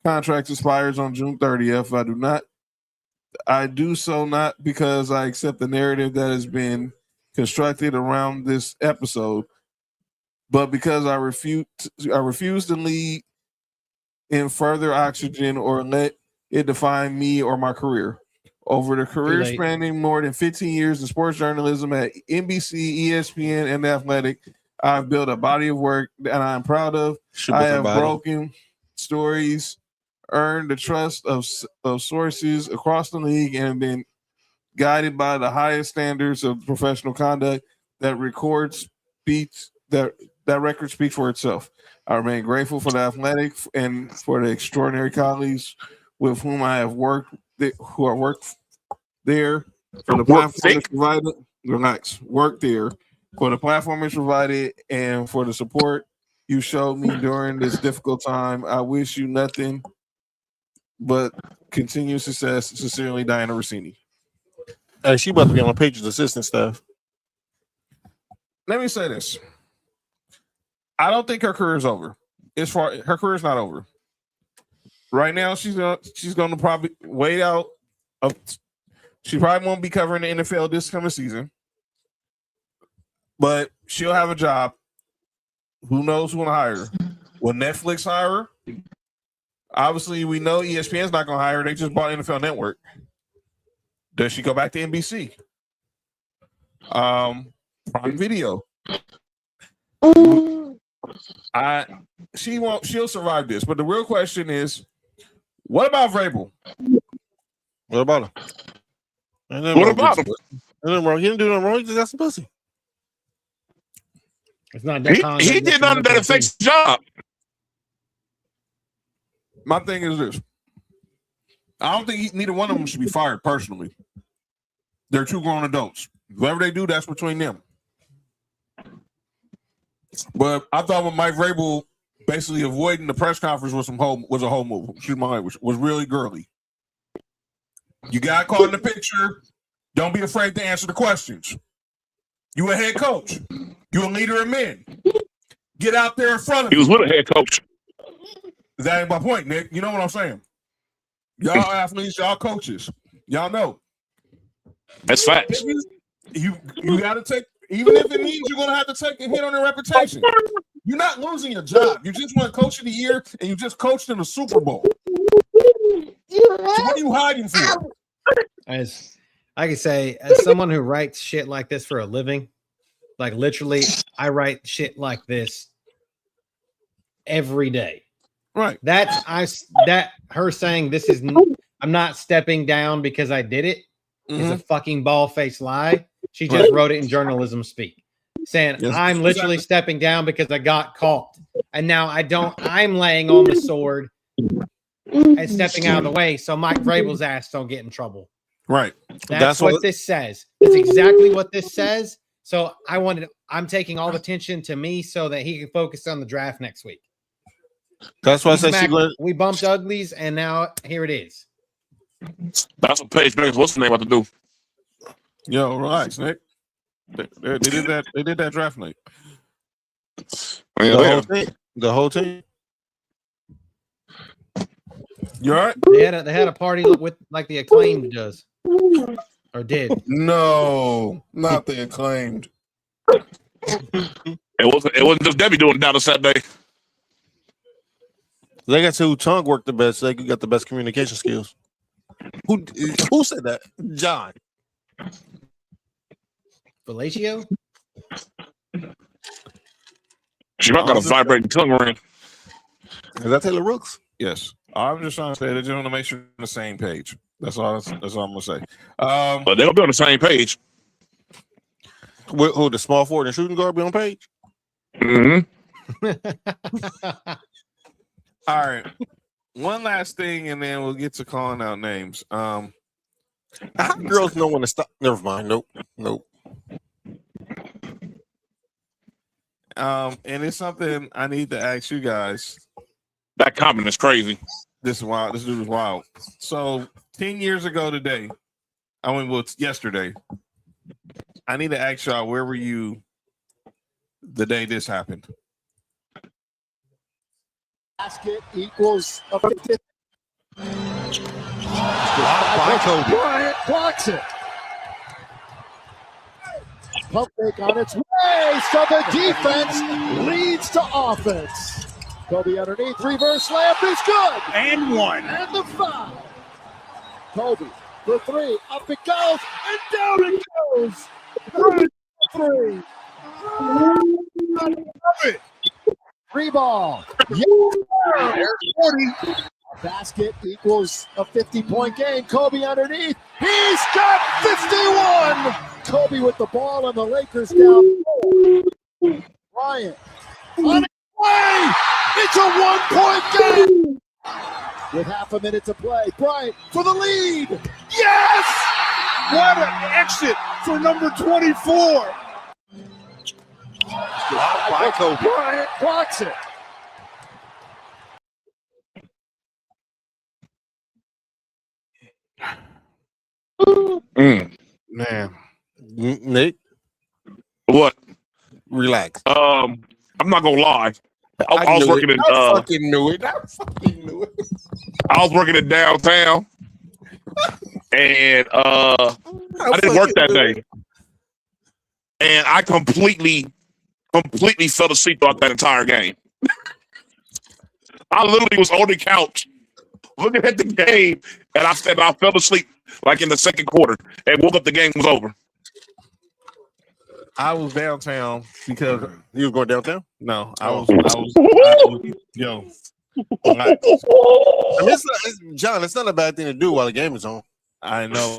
contract expires on June 30th. I do so not because I accept the narrative that has been constructed around this episode, but because I refuse to lead in further oxygen or let it define me or my career. Over the career spanning more than 15 years in sports journalism at NBC, ESPN, and The Athletic, I've built a body of work that I am proud of. I have broken stories, earned the trust of sources across the league, and been guided by the highest standards of professional conduct. That record speaks for itself. I remain grateful for the Athletic and for the extraordinary colleagues with whom I have worked, who have worked there for the platform is provided. Relax, work there for the platform is provided and for the support you showed me during this difficult time. I wish you nothing but continued success. Sincerely, Diana Rossini. Hey, she about to be on Patriots assistant staff. Let me say this. I don't think her career is over. Her career is not over. Right now, she's going to probably wait out. She probably won't be covering the NFL this coming season, but she'll have a job. Who knows who will hire her? Will Netflix hire her? Obviously, we know ESPN's not going to hire her. They just bought NFL Network. Does she go back to NBC? Prime Video. She'll survive this. But the real question is, what about Vrabel? What about him? What about him? He didn't do nothing wrong. He just got some pussy. It's not he did nothing that affects the job. My thing is this. I don't think neither one of them should be fired personally. They're two grown adults. Whatever they do, that's between them. But I thought with Mike Vrabel basically avoiding the press conference was a whole move. Excuse my language. Was really girly. You got caught in the picture. Don't be afraid to answer the questions. You a head coach. You a leader of men. Get out there in front of He was with a head coach. That ain't my point, Nick. You know what I'm saying? Y'all athletes, y'all coaches. Y'all know. That's facts. You got to take, even if it means you're going to have to take a hit on your reputation. You're not losing your job. You just won Coach of the Year, and you just coached in the Super Bowl. So what are you hiding for? As I can say, as someone who writes shit like this for a living, like literally, I write shit like this every day. Right. That her saying this is I'm not stepping down because I did it is a fucking ball-faced lie. She just wrote it in journalism speak, saying I'm literally stepping down because I got caught, and now I'm laying on the sword and stepping out of the way so Mike Vrabel's ass don't get in trouble. Right. That's what this says. That's exactly what this says. So I'm taking all the attention to me so that he can focus on the draft next week. That's why I say we bumped uglies, and now here it is. That's what Paige Beckers, what's the name, about to do? Yo, relax, Nick. They did that. They did that draft night. The whole team. You all right? They had a party with like the Acclaimed does, or did. No, not the Acclaimed. It wasn't just Debbie doing it down on Saturday. They got to tongue work the best. They got the best communication skills. Who said that? John. Fellatio? She might got a vibrating tongue ring. Is that Taylor Rooks? Yes. I'm just trying to say they just want to make sure we're on the same page. That's all I'm gonna say. But they'll be on the same page. Who the small forward and shooting guard be on page? Mm-hmm. All right. One last thing, and then we'll get to calling out names. How girls know when to stop? Never mind. Nope. And it's something I need to ask you guys. That comment is crazy. This is wild. This dude is wild. So 10 years ago today, yesterday, I need to ask y'all, where were you the day this happened? Basket equals a 50. Blocked by Kobe. Bryant blocks it. Pump fake on its way, so the defense leads to offense. Kobe underneath, reverse layup is good. And one. And the foul. Kobe for three, up it goes, and down it goes. Three. Free ball. Yeah. A basket equals a 50-point game. Kobe underneath. He's got 51. Kobe with the ball, and the Lakers down. Bryant on his way. It's a one-point game. With half a minute to play. Bryant for the lead. Yes! What an exit for number 24. By Kobe. Bryant blocks it. Man. Nick, What? relax. I'm not gonna lie. I was working in I fucking knew it. I was working in downtown, and I didn't work that day, and I completely fell asleep throughout that entire game. I literally was on the couch looking at the game, and I fell asleep like in the second quarter, and woke up. The game was over. I was downtown because You was going downtown? no, I was John, it's not a bad thing to do while the game is on. I know,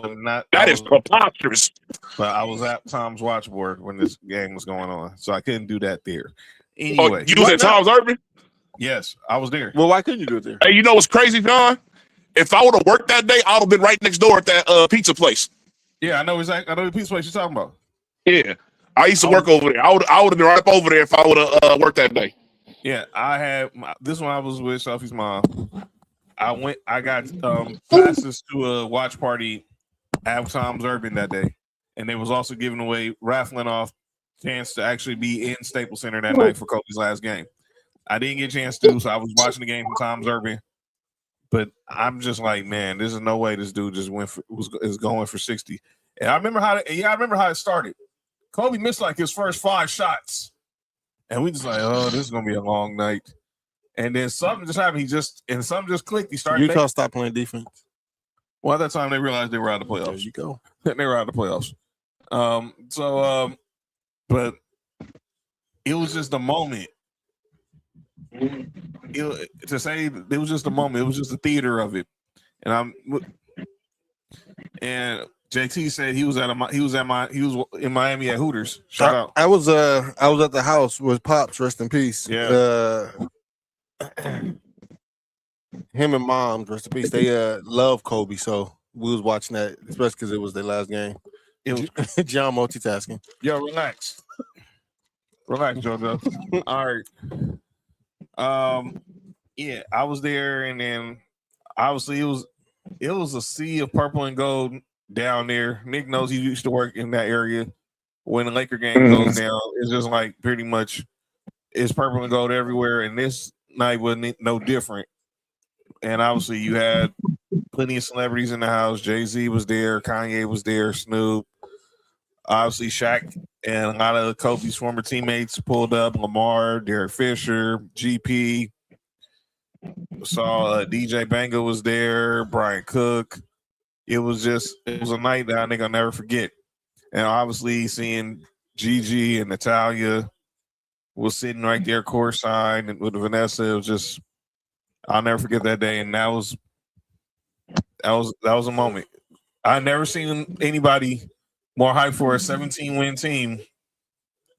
That is preposterous. But I was at Tom's Watch Board when this game was going on, so I couldn't do that there. Oh, Anyway, you was at Tom's Urban? Yes, I was there. Well, why couldn't you do it there? Hey, you know what's crazy, John? If I would have worked that day, I would have been right next door at that pizza place. Yeah, I know exactly. I know the pizza place you're talking about. Yeah, I used to work over there. I would have been right up over there if I would have worked that day. Yeah, I had this one. I was with Sophie's mom. I got passes to a watch party at Tom's Urban that day, and they was also giving away raffling off chance to actually be in Staples Center that night for Kobe's last game. I didn't get a chance to, so I was watching the game from Tom's Urban. But I'm just like, man, there's no way this dude just is going for 60. And I remember how it started. Kobe missed like his first 5 shots, and we just like, oh, this is gonna be a long night. And then something just happened. Something just clicked. He started. Utah stopped playing defense. Well, at that time they realized they were out of the playoffs. There you go. They were out of the playoffs. But it was just a moment. To say it was just a moment. It was just the theater of it. And JT said he was in Miami at Hooters. Shout out. I was at the house with Pops, rest in peace. Yeah. Him and Mom, rest in peace. They love Kobe, so we was watching that, especially because it was their last game. It was John multitasking. Yo, relax, JoJo. All right. Yeah, I was there, and then obviously it was a sea of purple and gold down there. Nick knows he used to work in that area. When the Laker game goes down, it's just like pretty much it's purple and gold everywhere, and this night wasn't no different. And obviously you had plenty of celebrities in the house. Jay-Z was there, Kanye was there, Snoop. Obviously Shaq and a lot of Kobe's former teammates pulled up. Lamar, Derek Fisher, GP. Saw DJ Bango was there, Brian Cook. It was a night that I think I'll never forget. And obviously seeing Gigi and Natalia was sitting right there courtside and with Vanessa, it was just, I'll never forget that day. And that was a moment. I've never seen anybody more hyped for a 17-win team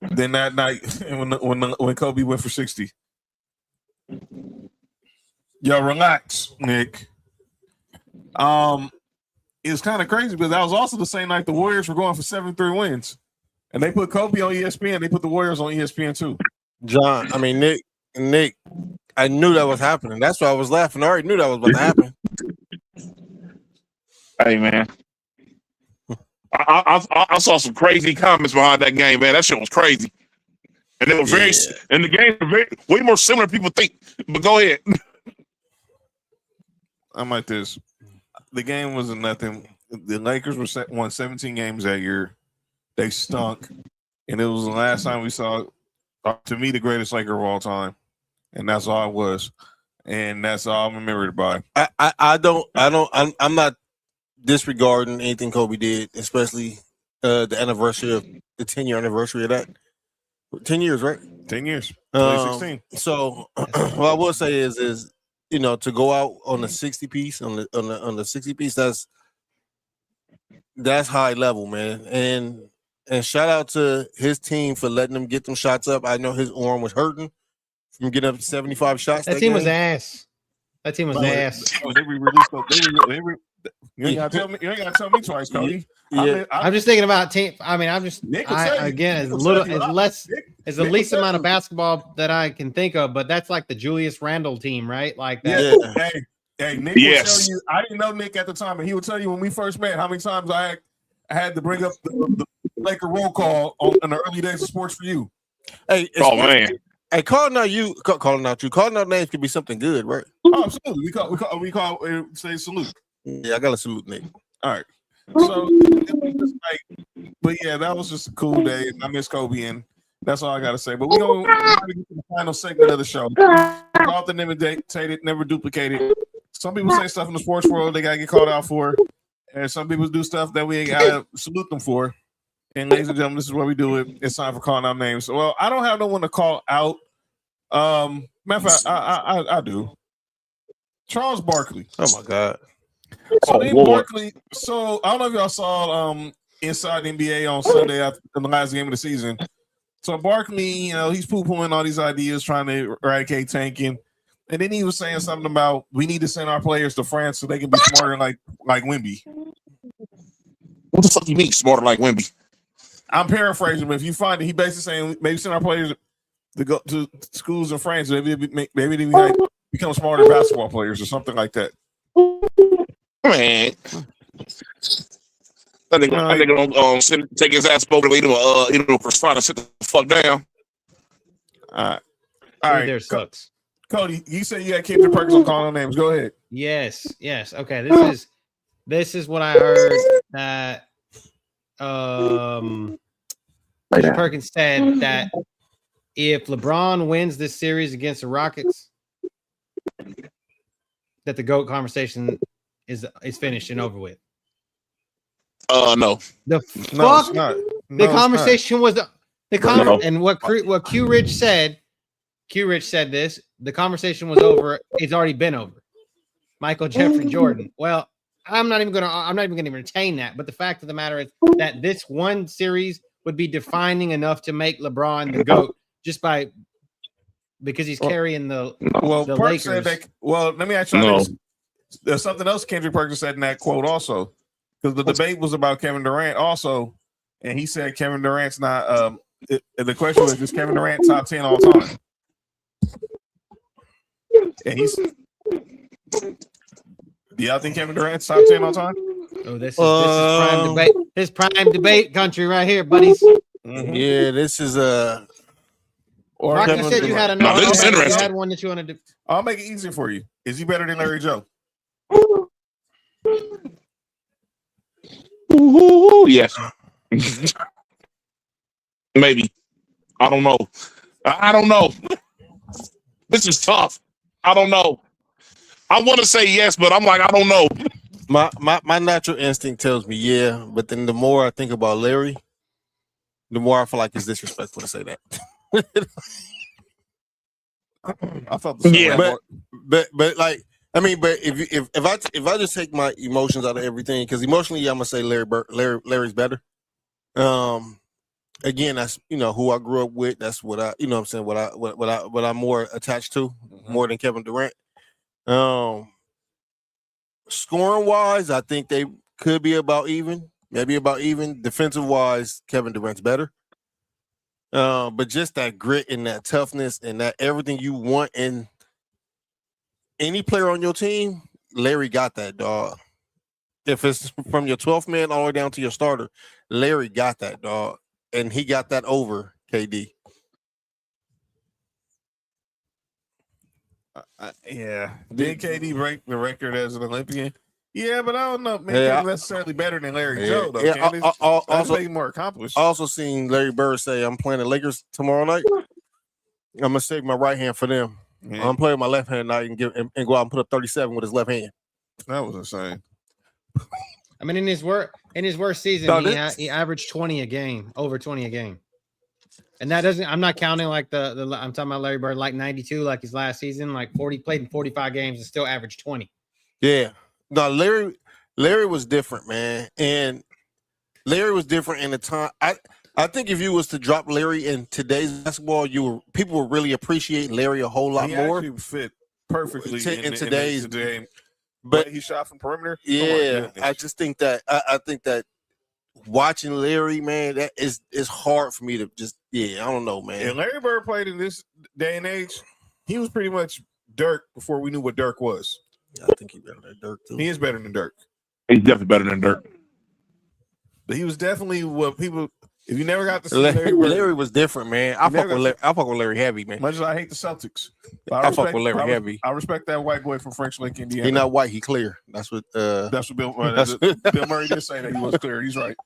than that night when Kobe went for 60. Yo, relax, Nick. It's kind of crazy because that was also the same night the Warriors were going for 73 wins. And they put Kobe on ESPN. They put the Warriors on ESPN too. John, I mean, Nick, I knew that was happening. That's why I was laughing. I already knew that was about to happen. Hey, man. I saw some crazy comments behind that game, man. That shit was crazy. And they were and the game was way more similar than people think. But go ahead. I'm like this. The game wasn't nothing. The Lakers won 17 games that year. They stunk. And it was the last time we saw, to me, the greatest Laker of all time. And that's all it was. And that's all I'm remembered by. I'm not disregarding anything Kobe did, especially the anniversary of the 10-year anniversary of that. 10 years, right? 10 years. 2016. So what I will say is to go out on the 60 piece on the 60 piece, that's high level, man. And shout out to his team for letting him get them shots up. I know his arm was hurting from getting up to 75 shots. That team was ass. That team was ass. You ain't gotta tell me twice, Cody. Yeah. I'm just thinking about team. I mean, it's the least amount of basketball that I can think of, but that's like the Julius Randle team, right? Like that. Yeah. Hey, Nick will tell you. I didn't know Nick at the time, and he would tell you when we first met how many times I had to bring up the Laker roll call in the early days of Sports for You. Hey, man. Hey, calling out names could be something good, right? Oh, absolutely. We call say salute. Yeah, I gotta salute Nick. All right. So it was just like, but yeah, that was just a cool day. I miss Kobe, and that's all I gotta say. But we're gonna get to the final segment of the show. Often never imitated, never duplicated. Some people say stuff in the sports world they gotta get called out for, and some people do stuff that we ain't gotta salute them for. And ladies and gentlemen, this is where we do it. It's time for calling out names. Well, I don't have no one to call out. Matter of fact, I do. Charles Barkley. Oh my God. So Oh, then Lord. Barkley. So I don't know if y'all saw Inside the NBA on Sunday after the last game of the season. So Barkley, he's poo-pooing all these ideas, trying to eradicate tanking. And then he was saying something about we need to send our players to France so they can be smarter like Wemby. What the fuck you mean smarter like Wemby? I'm paraphrasing, but if you find it, he basically saying maybe send our players to go to schools in France, maybe they might become smarter basketball players or something like that. Man. I think gonna take his ass over to Chris sit the fuck down. All right. There sucks. Cody, you said you had Kendrick Perkins on calling names. Go ahead. Yes. Okay. This is what I heard that Perkins said that if LeBron wins this series against the Rockets, that the GOAT conversation is finished and over with. No. The No, fuck? it's not. The conversation was and what Q Rich said. Q Rich said this. The conversation was over. It's already been over. Michael Jeffrey Jordan. Well, I'm not even gonna entertain that. But the fact of the matter is that this one series would be defining enough to make LeBron the GOAT just because he's carrying the Lakers. Said that, let me ask you this. There's something else Kendrick Perkins said in that quote also, because the debate was about Kevin Durant also, and he said Kevin Durant's not. The question was, is Kevin Durant top 10 all time? And he's. Do y'all think Kevin Durant's top 10 all time? Oh, this is prime debate. This prime debate country right here, buddies. Mm-hmm. Yeah, this is Or like I said, you had another. This is interesting. You had one that you wanted to. I'll make it easier for you. Is he better than Larry Joe? Yes. Maybe. I don't know. I don't know. This is tough. I don't know. I want to say yes, but I'm like, I don't know. My natural instinct tells me yeah, but then the more I think about Larry, the more I feel like it's disrespectful to say that. I felt the same way. But like, I mean, but if I just take my emotions out of everything, because emotionally I'm gonna say Larry's better. Again, that's who I grew up with. That's what I what I'm saying. What I'm more attached to more than Kevin Durant. Scoring wise, I think they could be about even, maybe about even. Defensive wise, Kevin Durant's better. But just that grit and that toughness and that everything you want in any player on your team, Larry got that, dog. If it's from your 12th man all the way down to your starter, Larry got that, dog. And he got that over KD. Yeah. Did KD break the record as an Olympian? Yeah, but I don't know. Maybe necessarily better than Larry Joe, though. Yeah, also more accomplished. I also seen Larry Bird say, I'm playing the Lakers tomorrow night. I'm going to save my right hand for them. Yeah. I'm playing my left hand tonight and go out and put up 37 with his left hand. That was insane. I mean, in his worst season, he averaged 20 a game, over 20 a game. And that doesn't, I'm not counting like I'm talking about Larry Bird, like 92, like his last season, like 40, played in 45 games and still averaged 20. Yeah. No, Larry was different, man. And Larry was different in the time. I think if you was to drop Larry in today's basketball, people would really appreciate Larry a whole lot more. He fit perfectly in today's game. But he shot from perimeter. Yeah, I just think that I think that watching Larry, man, that is hard for me to just. Yeah, I don't know, man. And Larry Bird played in this day and age. He was pretty much Dirk before we knew what Dirk was. I think he's better than Dirk too. He is better than Dirk. He's definitely better than Dirk. But he was definitely what people. If you never got to see Larry was different, man. I fuck with Larry heavy, man. Much as I hate the Celtics, I fuck with Larry heavy. I respect that white boy from French Lick, Indiana. He's not white, he clear. That's what Bill Murray did say that he was clear. He's right.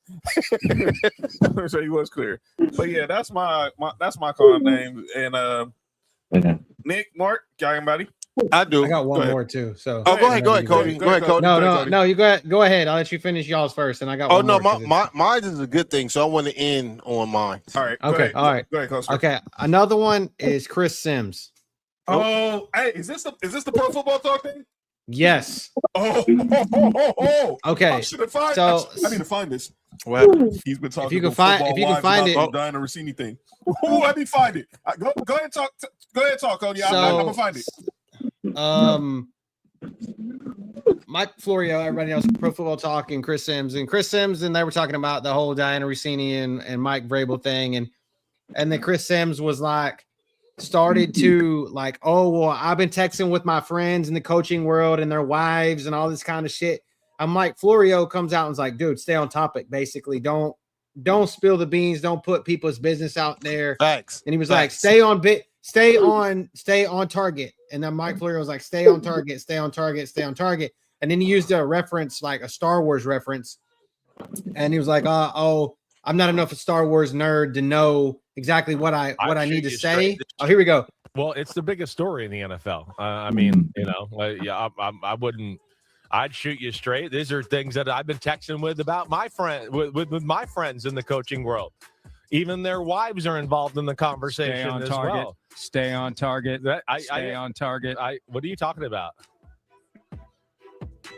So he was clear. But yeah, that's my call name. And Nick, Mark, got anybody? I do. I got one more too. So go ahead, Cody. Go ahead, Cody. No, you go ahead. I'll let you finish y'all's first, and I got. Mine is a good thing, so I want to end on mine. All right. Okay. All right. Go ahead, Coach. Okay. Another one is Chris Sims. Oh, hey, is this the Pro Football Talk thing? Yes. Okay. I should have found. So I need to find this. What? He's been talking. If you can find it, Diana Rossini thing. Oh, I need to find it. Go ahead and talk. Go ahead and talk, Cody. I'm gonna find it. Mike Florio, everybody else, Pro Football Talk, and Chris Sims, and they were talking about the whole Diana Rossini and Mike Vrabel thing, and then Chris Sims was like, started to like, oh well, I've been texting with my friends in the coaching world and their wives and all this kind of shit. I'm like, Florio comes out and is like, dude, stay on topic. Basically, don't spill the beans, don't put people's business out there. Facts. And he was like, stay on target. And then Mike Florio was like, stay on target. And then he used a reference, like a Star Wars reference. And he was like, I'm not enough a Star Wars nerd to know exactly what I need to say. Oh, here we go. Well, it's the biggest story in the NFL. I mean, I wouldn't. I'd shoot you straight. These are things that I've been texting with about my friend with my friends in the coaching world. Even their wives are involved in the conversation as well. Stay on target. Stay on target. What are you talking about?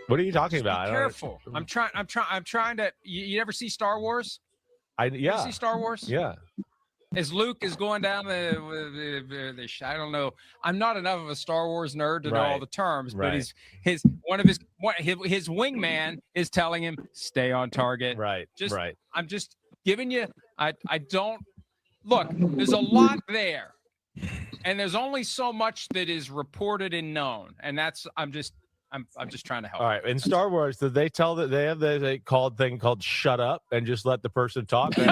What are you talking about? Be careful. I'm trying to. You ever see Star Wars? You see Star Wars? Yeah. As Luke is going down the I don't know. I'm not enough of a Star Wars nerd to know all the terms, but his wingman is telling him stay on target. Right. I'm just giving you. I don't look. There's a lot there, and there's only so much that is reported and known, and that's I'm just trying to help. All right. In Star Wars, did they tell that they have the thing called "shut up" and just let the person talk? Tell me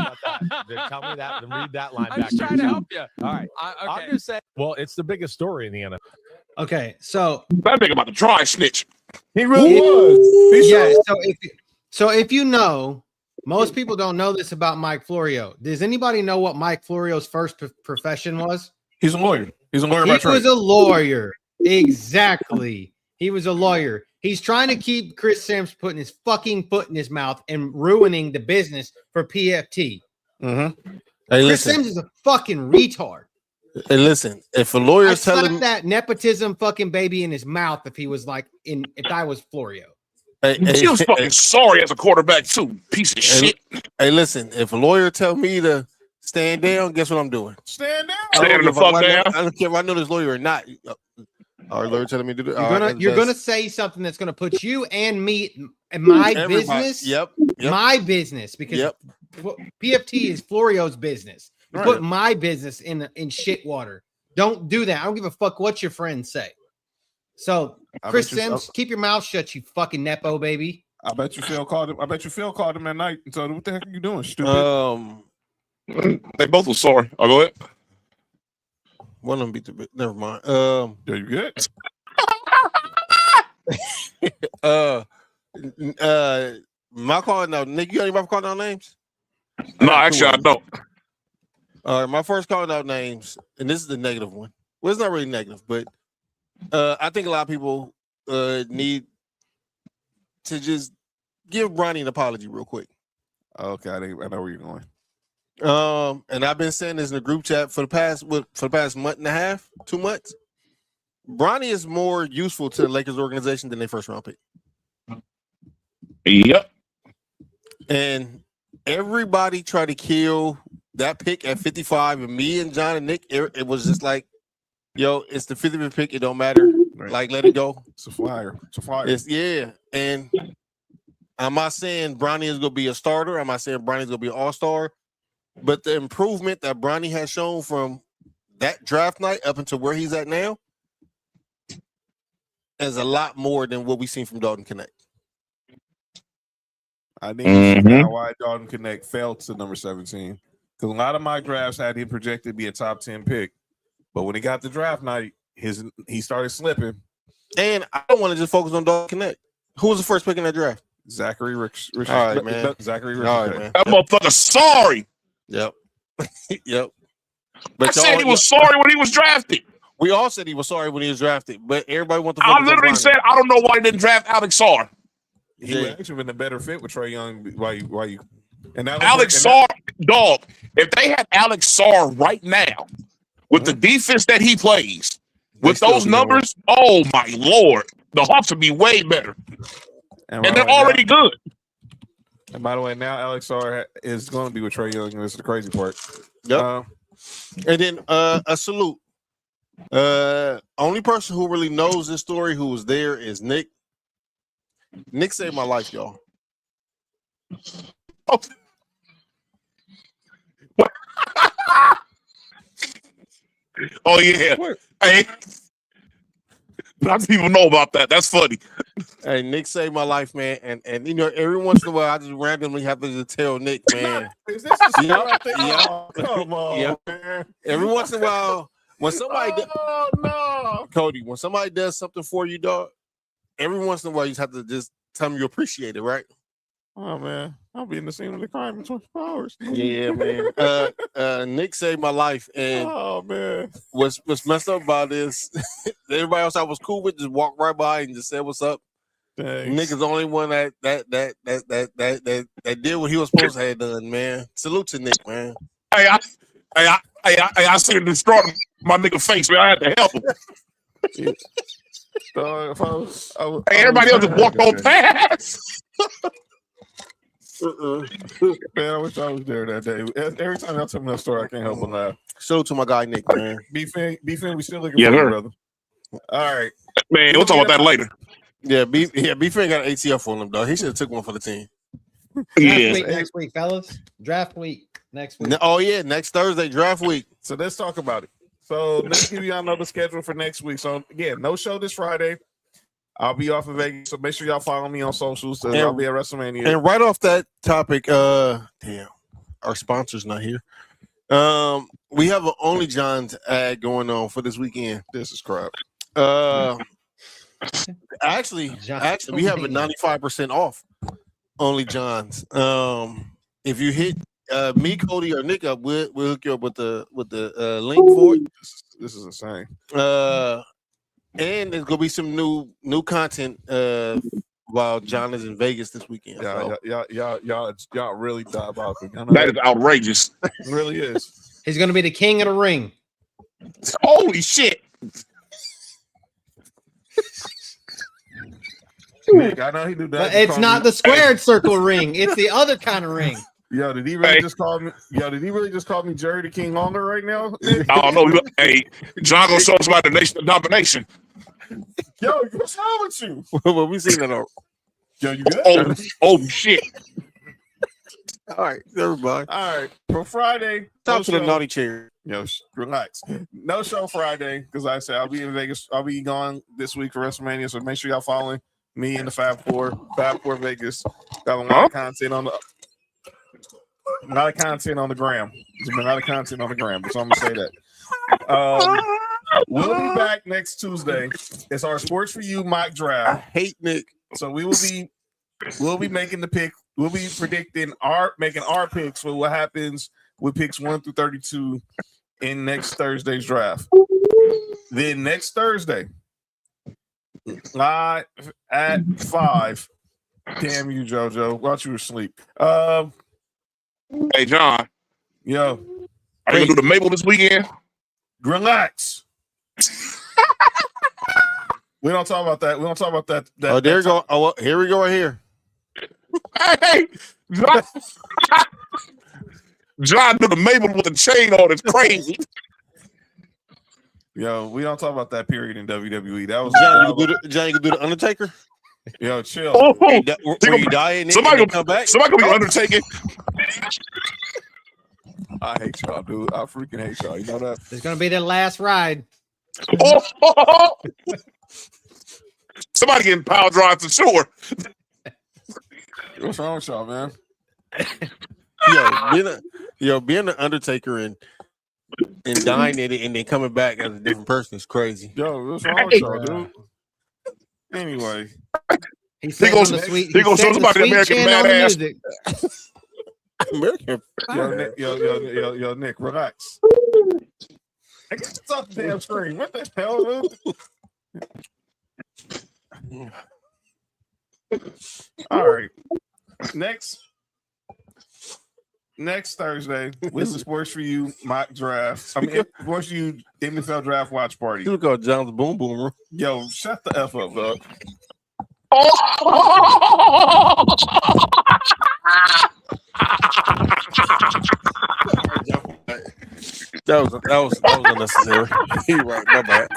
that and read that line back. I'm just trying to help you. All right. I'm just saying. Well, it's the biggest story in the NFL. Okay, so that nigga about to dry snitch. He really was. Yeah. So if you know, most people don't know this about Mike Florio. Does anybody know what Mike Florio's first profession was? He's a lawyer. He's a lawyer He by trade. was a lawyer. Exactly. He was a lawyer. He's trying to keep Chris Sims putting his fucking foot in his mouth and ruining the business for PFT. Mm-hmm. Hey, Chris Sims is a fucking retard. Hey, listen. If a lawyer's telling that nepotism fucking baby in his mouth, if I was Florio. He was fucking sorry as a quarterback too. Piece of shit. Hey, listen. If a lawyer tell me to stand down, guess what I'm doing? Stand down. Stand the fuck down. I don't care if I know this lawyer or not. Our lawyer telling me to do that. You're gonna say something that's gonna put you and me in my business. Yep. My business, because PFT is Florio's business. You put my business in shit water. Don't do that. I don't give a fuck what your friends say. So, Chris Sims, keep your mouth shut, you fucking nepo baby. I bet you Phil called him. That night and told him, "What the heck are you doing, stupid?" They both were sorry. I'll go ahead. One of them beat the bit. Never mind. Are you good? My call now, Nick. You got anybody calling out names? No, actually, I don't. All right, my first calling out names, and this is the negative one. Well, it's not really negative, but I think a lot of people need to just give Bronny an apology real quick. Okay, I know where you're going. And I've been saying this in the group chat for the past month and a half, 2 months. Bronny is more useful to the Lakers organization than their first round pick. Yep. And everybody tried to kill that pick at 55, and me and John and Nick, it was just like, yo, it's the 50th pick. It don't matter. Right. Like, let it go. It's a flyer. And I'm not saying Bronny is going to be a starter. I'm not saying Bronny is going to be an all-star. But the improvement that Bronny has shown from that draft night up until where he's at now is a lot more than what we've seen from Dalton Connect. I think why Dalton Connect fell to number 17. Because a lot of my drafts had him projected to be a top 10 pick. But when he got the draft night, he started slipping. And I don't want to just focus on Dalton Connect. Who was the first pick in that draft? Zachary Rich. All right, man. Zachary Rich. All right, man. That motherfucker sorry. Yep. Yep. But I said he was sorry when he was drafted. We all said he was sorry when he was drafted, but everybody wants to. I literally said I don't know why he didn't draft Alex Sarr. He would actually been a better fit with Trae Young. Why you? And Alex Sarr, dog. If they had Alex Sarr right now, with the defense that he plays, with those numbers, oh my lord, The Hawks would be way better, And and they're already good. And by the way, now Alex R is going to be with Trae Young. This is the crazy part. Yep. And then a salute. Only person who really knows this story who was there is Nick. Nick saved my life, y'all. Oh yeah. Hey, not people know about that. That's funny. Hey, Nick saved my life, man. And you know, every once in a while, I just randomly have to just tell Nick, man. Is this the Yep, I think? yep, Oh, come on, yep. man. Every once in a while, when somebody, no, Cody, when somebody does something for you, dog, every once in a while, you just have to just tell them you appreciate it, right? oh man, I'll be in the scene of the crime in 24 hours. Yeah, man. Nick saved my life, and Oh man, what's messed up about this? Everybody else I was cool with just walked right by and just said, "What's up?" thanks. Nick is the only one that did what he was supposed to have done, man. Salute to Nick, man. Hey, I see the distraught my nigga face, man. I had to help him. Hey, everybody else just walked on past. Man, I wish I was there that day. Every time y'all tell me that story, I can't help but laugh. Salute to my guy Nick, man. B-Fin, we still looking Yeah, for you, sir. brother. All right. Man, we'll talk about that later. Yeah, B-Fin got an ATF on him, dog. He should have took one for the team. Draft week next week, fellas. Draft week next week. Oh yeah, next Thursday, draft week. So let's talk about it. So let's give y'all know the schedule for next week. So again, no show this Friday. I'll be off in Vegas, so make sure y'all follow me on socials. I'll be at WrestleMania. And right off that topic, damn, our sponsor's not here. We have an Only John's ad going on for this weekend. This is crap. Actually, we have a 95% off Only John's. If you hit me, Cody, or Nick up, we'll hook you up with the link for it. This is insane. And there's gonna be some new content while John is in Vegas this weekend. Y'all really diabolical. That is outrageous. It really is. He's going to be the king of the ring. Holy shit. Nick, I know he do that. But it's not the squared circle ring. It's the other kind of ring. Yo, did he really just call me? Yo, did he really just call me Jerry the King Longer right now? I don't know. Hey, John gonna show us about the nation of domination. Yo, what's wrong with you? Well, we seen that. Yo, you good? Oh shit. All right, everybody. All right, for Friday. Talk to the naughty chair. Yo, relax. No show Friday because I said I'll be in Vegas. I'll be gone this week for WrestleMania. So make sure y'all following me and the Fab Four Vegas. Got a lot of content on the. A lot of content on the gram. There's been a lot of content on the gram, so I'm gonna say that. We'll be back next Tuesday. It's our Sports for You mock draft. I hate Nick. So we'll be making the pick. We'll be making our picks for what happens with picks 1 through 32 in next Thursday's draft. Then next Thursday, live at 5. Damn you, JoJo. While you were asleep. Hey, John. Yo. Are you gonna do the Maple this weekend? Relax. We don't talk about that. We don't talk about that. There you go. Oh, well, here we go right here. Hey, John do the Maple with the chain on. It's crazy. Yo, we don't talk about that period in WWE. That was John, you can do the Undertaker. Yo, chill. Oh, Where you die and somebody come back. Somebody gonna be undertaking. I hate y'all, dude. I freaking hate y'all. You know that? It's going to be the last ride. Oh, somebody getting power drive to shore. What's wrong with y'all, man? Being an Undertaker and dying in it and then coming back as a different person is crazy. Yo, what's wrong with y'all, dude? Anyway, he gonna show somebody American badass. American. Yo, Nick, relax. I guess it's off the damn screen. What the hell, dude? All right. Next next Thursday, Whistle Sports for You mock draft. I mean, Sports for You NFL draft watch party. You call John's Boom Boomer. Yo, shut the F up, dog. That was unnecessary. You're right. My bad.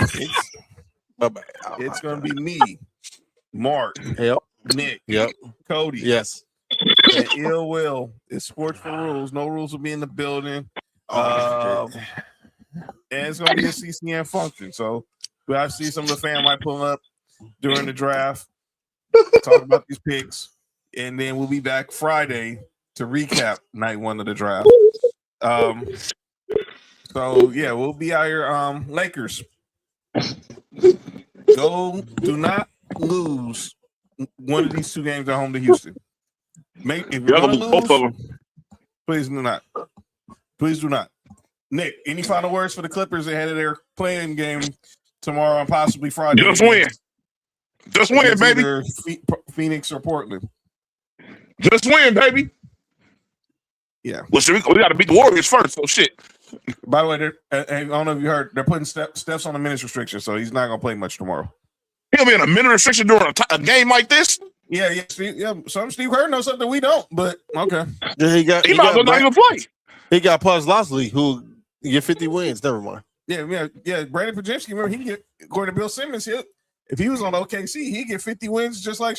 My bad. It's gonna be me, Mark, Yep. Nick, Yep. Cody, Yes. and Ill Will. It's Sports for Rules. No rules will be in the building. And it's gonna be a CCN function. So I see some of the fam might pull up during the draft, talk about these picks, and then we'll be back Friday to recap night 1 of the draft. So yeah, we'll be out here. Lakers, do not lose one of these 2 games at home to Houston. If you're gonna lose, both of them. please do not. Please do not. Nick, any final words for the Clippers ahead of their playing game tomorrow and possibly Friday? Just win. Just win, baby. Either Phoenix or Portland. Just win, baby. Yeah. Well, we got to beat the Warriors first. So shit. By the way, I don't know if you heard, they're putting Steph's on a minutes restriction, so he's not gonna play much tomorrow. He'll be in a minute restriction during a game like this. Yeah. Some Steve Kerr knows something we don't, but okay. Yeah, He might not even play. He got Paz Losley, who get 50 wins. Never mind. Yeah. Brandon Pajemski, remember he get, according to Bill Simmons, if he was on OKC, he'd get 50 wins just like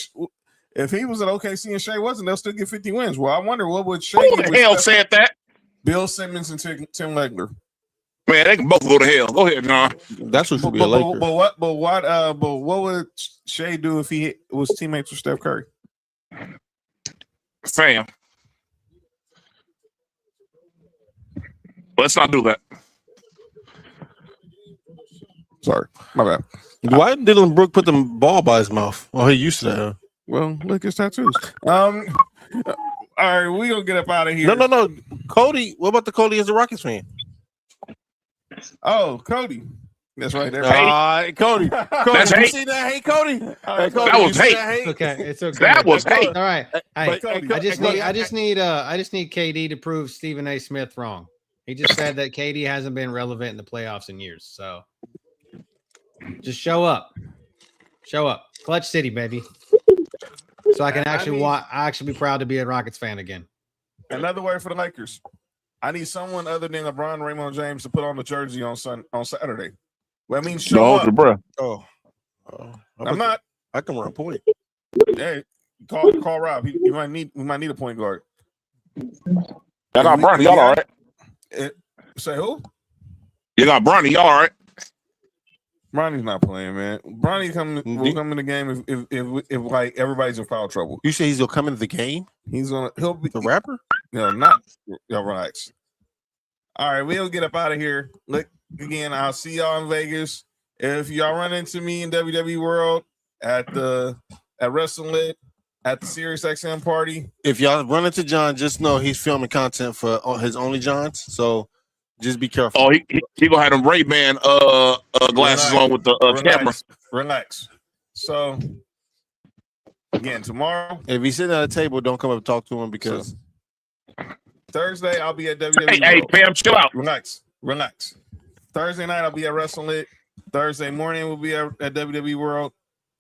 if he was at OKC and Shea wasn't, they'll still get 50 wins. Well, I wonder what would Shea Who the hell said that? Bill Simmons and Tim Legler. Man, they can both go to hell. Go ahead, John. That's what should be a Laker. But what would Shea do if he was teammates with Steph Curry? Fam. Let's not do that. Sorry, my bad. Why didn't Dylan Brooke put the ball by his mouth? Oh, he used to that. Well, look at his tattoos. All right, we gonna get up out of here. No. Cody, what about the Cody as a Rockets fan? Oh, Cody. That's right there. Cody. That's you hate. see that? Hey, Cody. Hey, Cody, That was you see hate. that hate? Okay, it's okay. That was hate. All right. Hey, Cody, I just need KD to prove Stephen A. Smith wrong. He just said that KD hasn't been relevant in the playoffs in years. So just show up. Show up. Clutch City, baby. So I can actually be proud to be a Rockets fan again. Another word for the Lakers. I need someone other than LeBron, Raymond James to put on the jersey on Saturday. Well, that means show up. Bro. I'm not. I can run point. Hey, call Rob. We might need a point guard. I got Bronny. Y'all all right? Say who? You got Bronny. Y'all all right? Bronny's not playing, man. Bronny will come in the game if like everybody's in foul trouble. You say he's gonna come into the game? He'll be The rapper? No, not. Y'all relax. All right, we'll get up out of here. Look again. I'll see y'all in Vegas. If y'all run into me in WWE World at WrestleLit at the Sirius XM party, If y'all run into John, just know he's filming content for his Only Johns. So just be careful. Oh, he gonna have them Ray-Ban glasses on with the camera. Relax. So again, tomorrow. If he's sitting at a table, don't come up and talk to him because Thursday I'll be at WWE. Hey, World. Pam, chill out. Relax. Thursday night I'll be at WrestleLit. Thursday morning we'll be at WWE World.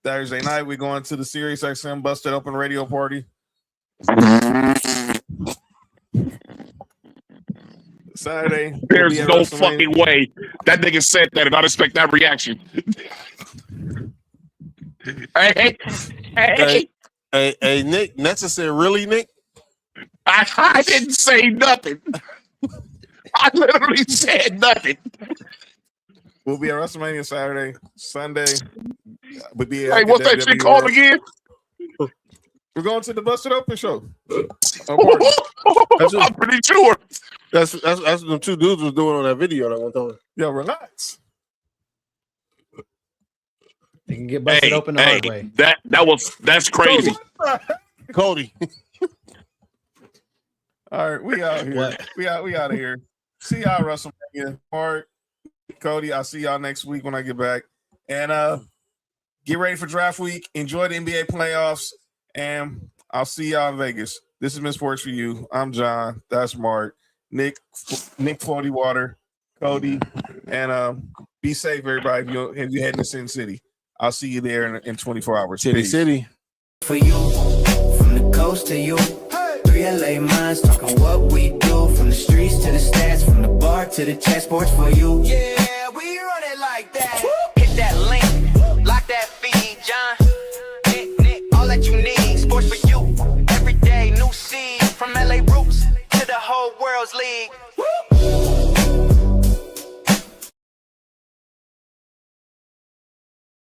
Thursday night we're going to the Sirius XM Busted Open Radio Party. Saturday. There's no fucking way that nigga said that, and I'd expect that reaction. Hey, Nick, necessary, really, Nick? I didn't say nothing. I literally said nothing. We'll be at WrestleMania Saturday. Sunday. We'll be Hey, what's that shit called again? We're going to the Busted Open show. I'm pretty sure. That's what them two dudes was doing on that video that one time. Yo, relax. You can get busted open the hard way. That's crazy. Cody. All right, we out here. What? We out of here. See y'all at WrestleMania. Mark, Cody, I'll see y'all next week when I get back. And get ready for draft week. Enjoy the NBA playoffs. And I'll see y'all in Vegas. This has been Sports for You. I'm John. That's Mark. Nick 40 Water, Cody, and be safe, everybody. If you're heading to Sin City, I'll see you there in 24 hours. City. For you, from the coast to you. 3 LA minds talking what we do. From the streets to the stats, from the bar to the chat. Sports for you. Yeah, we run it like that. Hit that link, lock that feed, John. Nick, all that you need. Sports for you. Every day, new seed. From LA roots to the whole world's league.